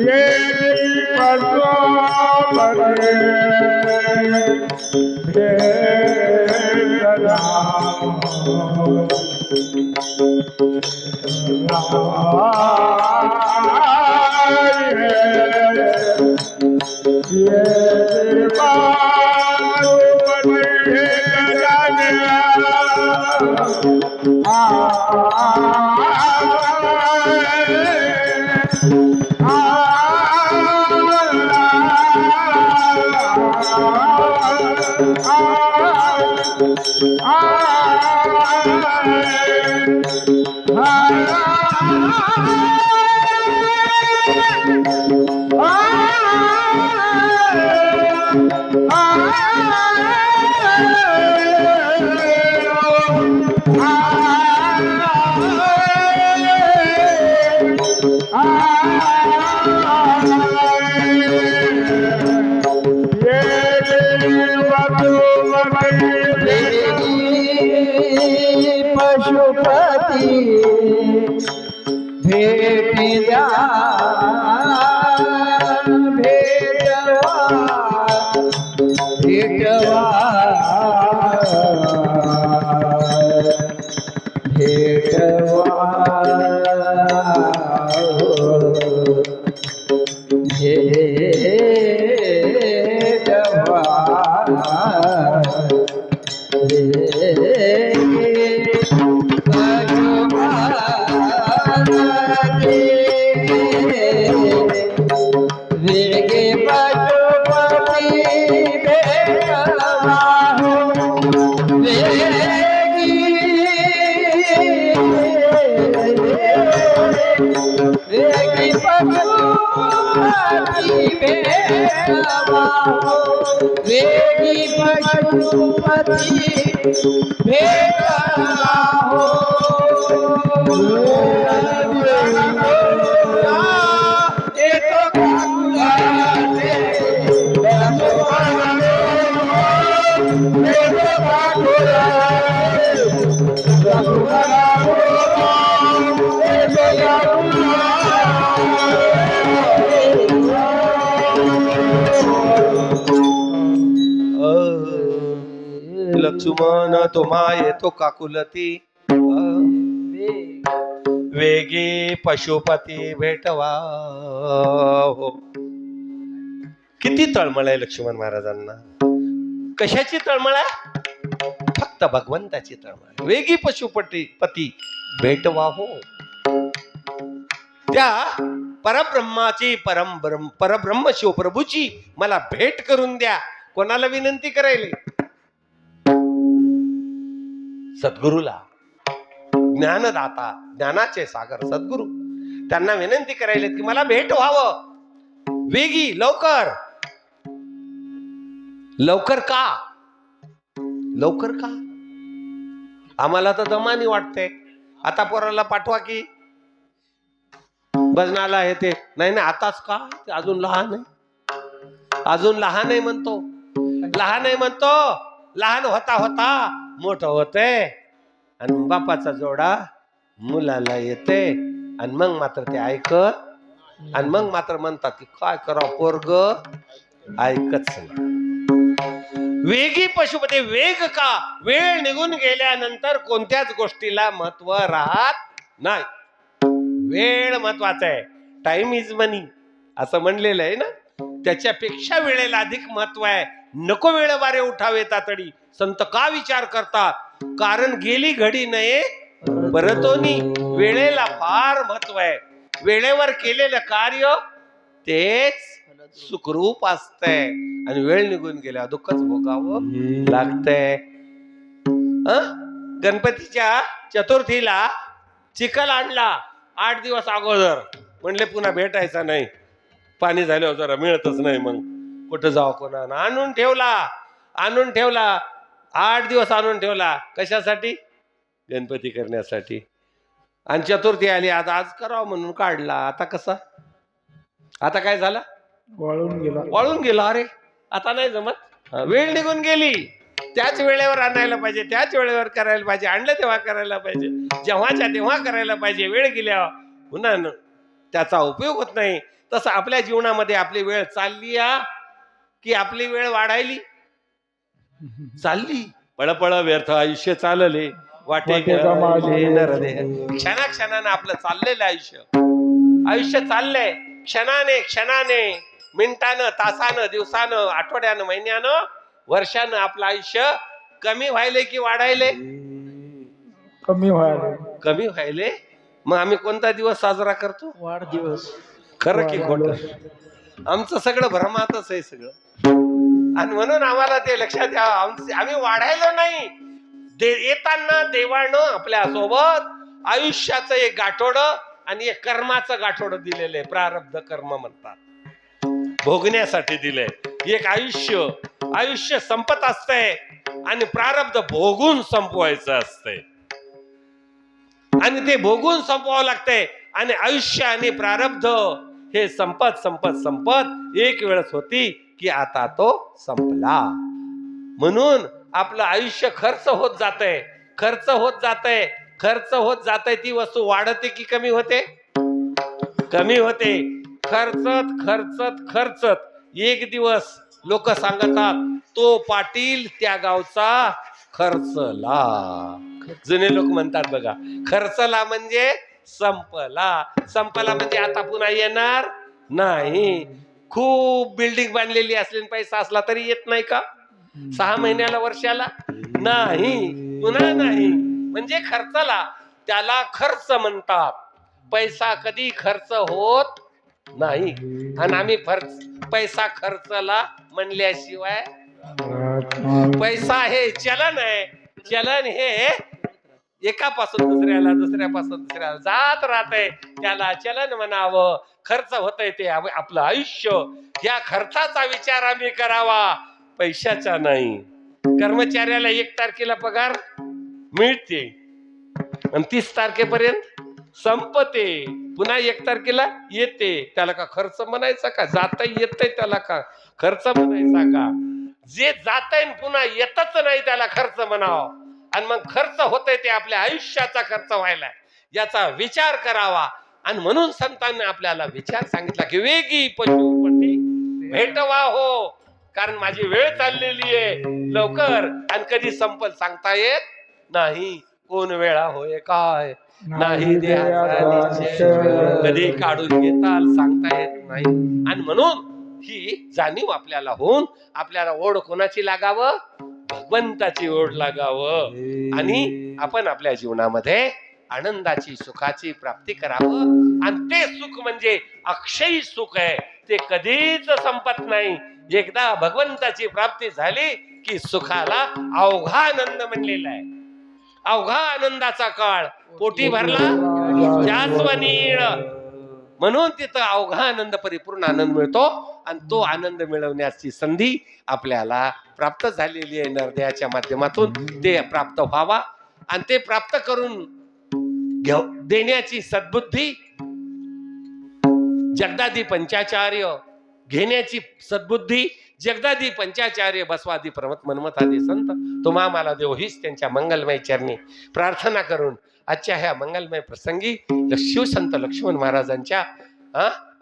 येती पशुपती भेट द्या भेटवा भेटवा वेगे पशुपती भेटवा वेगी पशुपती भेटवा वेगी पशुपती भेटवा लक्ष्मण तुम्हा येतो काकुलती वेगी पशुपती भेटवा हो. किती तळमळ आहे लक्ष्मण महाराजांना. कशाची तळमळ आहे? फक्त भगवंताची तळमळ. वेगी पशुपती भेटवा हो. त्या परब्रह्माची परब्रह्म शिवप्रभूची मला भेट करून द्या. कोणाला विनंती करायली? सद्गुरूला, ज्ञानदाता, ज्ञानाचे सागर सद्गुरू. त्यांना विनंती करायला की मला भेट व्हावं. वेगी, लवकर. लवकर का? लवकर का? आम्हाला तर दमानी वाटते. आता पोराला पाठवा की भजनाला आहे ते. नाही नाही आताच का? अजून लहान आहे. अजून लहान आहे म्हणतो. लहान आहे म्हणतो. लहान होता होता मोठं होते आणि बापाचा जोडा मुलाला येते आणि मग मात्र ते ऐकत आणि मग मात्र म्हणतात की काय करावं पोरग ऐकत नाही. वेगी पशुपती. वेग का? वेळ निघून गेल्यानंतर कोणत्याच गोष्टीला महत्व राहत नाही. वेळ महत्वाचा आहे. टाइम इज मनी असं म्हणलेलं आहे ना. त्याच्यापेक्षा वेळेला अधिक महत्व आहे. नको वेळ वारे उठावे तातडी संत का विचार करतात. कारण गेली घडी नये परतोनी. वेळेला फार महत्व आहे. वेळेवर केलेलं कार्य तेच सुखरूप असतंय आणि वेळ निघून गेल्या दुःखच भोगावं लागतंय. गणपतीच्या चतुर्थीला चिखल आणला 8 दिवस अगोदर. म्हणले पुन्हा भेटायचा नाही. पाणी झाल्यावर जरा मिळतच नाही. मग कुठं जावं कोणा आणून ठेवला. 8 दिवस आणून ठेवला. कशासाठी? गणपती करण्यासाठी. आणि चतुर्थी आली. आता आज करावं म्हणून काढला. आता कसा? आता काय झालं? वाळून गेला. अरे आता नाही जमत. वेळ निघून गेली. त्याच वेळेवर आणायला पाहिजे. त्याच वेळेवर करायला पाहिजे. आणलं तेव्हा करायला पाहिजे. जेव्हाच्या तेव्हा करायला पाहिजे. वेळ गेल्या पुन्हा त्याचा उपयोग होत नाही. तसं आपल्या जीवनामध्ये आपली वेळ चालली की आपली वेळ वाढायली? चालली. पळपळ व्यर्थ आयुष्य चालले वाटे क्षणाक्षणाने आपलं चाललेलं आयुष्य चाललंय. क्षणाने मिनिटानं तासानं दिवसानं आठवड्यानं महिन्यानं वर्षानं आपलं आयुष्य कमी व्हायले की वाढायले? कमी व्हायला कमी व्हायले. मग आम्ही कोणता दिवस साजरा करतो? वाढदिवस खरं की खोटं? आमचं सगळं भ्रमातच आहे सगळं. आणि म्हणून आम्हाला ते लक्षात यावं, आम्ही वाढायलो नाही. येताना देवानं आपल्या सोबत आयुष्याचं एक गाठोडं आणि एक कर्माचं गाठोडं दिलेलं आहे. प्रारब्ध कर्म म्हणतात, भोगण्यासाठी दिलंय. एक आयुष्य संपत असतंय आणि प्रारब्ध भोगून संपवायचं असतंय. आणि ते भोगून संपवावं लागतंय. आणि आयुष्य आणि प्रारब्ध हे संपत संपत संपत एक वेळच होती की आता तो संपला. म्हणून आपलं आयुष्य खर्च होत जातंय, खर्च होत जातंय, खर्च होत जातंय. ती वस्तू वाढते की कमी होते? कमी होते. खर्चत खर्चत खर्चत एक दिवस लोक सांगतात तो पाटील त्या गावचा खर्चला. जुने लोक म्हणतात बघा, खर्चला म्हणजे संपला. संपला म्हणजे आता पुन्हा येणार नाही. खूप बिल्डिंग बांधलेली असली, पैसा असला तरी येत नाही का? 6 महिन्याला, वर्षाला नाही, पुन्हा नाही. म्हणजे खर्चला, त्याला खर्च म्हणतात. पैसा कधी खर्च होत नाही. आणि आम्ही पैसा खर्चला म्हणल्याशिवाय, पैसा हे चलन आहे. चलन हे एकापासून दुसऱ्याला, दुसऱ्यापासून दुसऱ्याला जात राहतंय, त्याला चलन म्हणावं. खर्च होतंय ते आपलं आयुष्य. या खर्चाचा विचार आम्ही करावा, पैशाचा नाही. कर्मचाऱ्याला 1 तारखेला पगार मिळते आणि 30 तारखेपर्यंत संपते, पुन्हा 1 तारखेला येते. त्याला का खर्च म्हणायचा का? जाता येतंय त्याला का खर्च म्हणायचा का? जे जातंय पुन्हा येतच नाही त्याला खर्च म्हणावं. आणि मग खर्च होतंय ते आपल्या आयुष्याचा खर्च व्हायला, याचा विचार करावा. आणि म्हणून संतांनी आपल्याला विचार सांगितला की वेगी पशुपती भेटवा हो, कारण माझी वेळ चाललेली आहे लवकर, आणि कधी संपल सांगता येत नाही. कोण वेळा होय काय नाही देहाचा निश्चय, कधी काढून घेताल सांगता येत नाही. आणि म्हणून ही जाणीव आपल्याला होऊन आपल्याला ओढ कोणाची लागावं? भगवंताची ओढ लागावं. आणि आपण आपल्या जीवनामध्ये आनंदाची, सुखाची प्राप्ती करावं. आणि ते सुख म्हणजे अक्षयी सुख आहे, ते कधीच संपत नाही. एकदा भगवंताची प्राप्ती झाली की सुखाला अवघा आनंद म्हणलेला आहे. अवघा आनंदाचा काळ पोटी भरला जास्वनीळ. म्हणून तिथं अवघा आनंद, परिपूर्ण आनंद मिळतो. आणि तो आनंद मिळवण्याची संधी आपल्याला प्राप्त झालेली आहे. नरदेवाच्या माध्यमातून ते प्राप्त व्हावा आणि ते प्राप्त करून देण्याची सद्बुद्धी जगदादी पंचाचार्य, घेण्याची सद्बुद्धी जगदादी पंचाचार्य, बसवादी प्रमत मनमतादी संत तुम्हा मला देव, हीच त्यांच्या मंगलमय चरणी प्रार्थना करून आजच्या ह्या मंगलमय प्रसंगी शिवसंत लक्ष्मण महाराजांच्या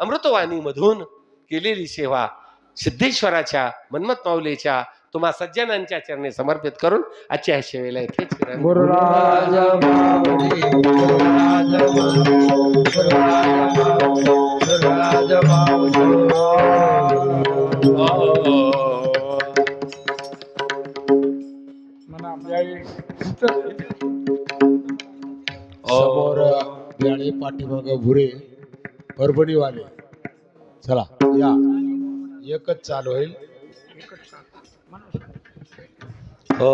अमृतवाणी मधून केलेली सेवा सिद्धेश्वराच्या, मनमत माऊलीच्या, तुम्हा सज्जनांच्या चरणी समर्पित करून आजच्या ह्या सेवेला इथेच गुरुराज माऊली, गुरुराज माऊली, गुरुराज माऊली. समोर ब्याळे, पाठीमाग भुरे, परभणीवाले. चला या, एकच चालू होईल. हो.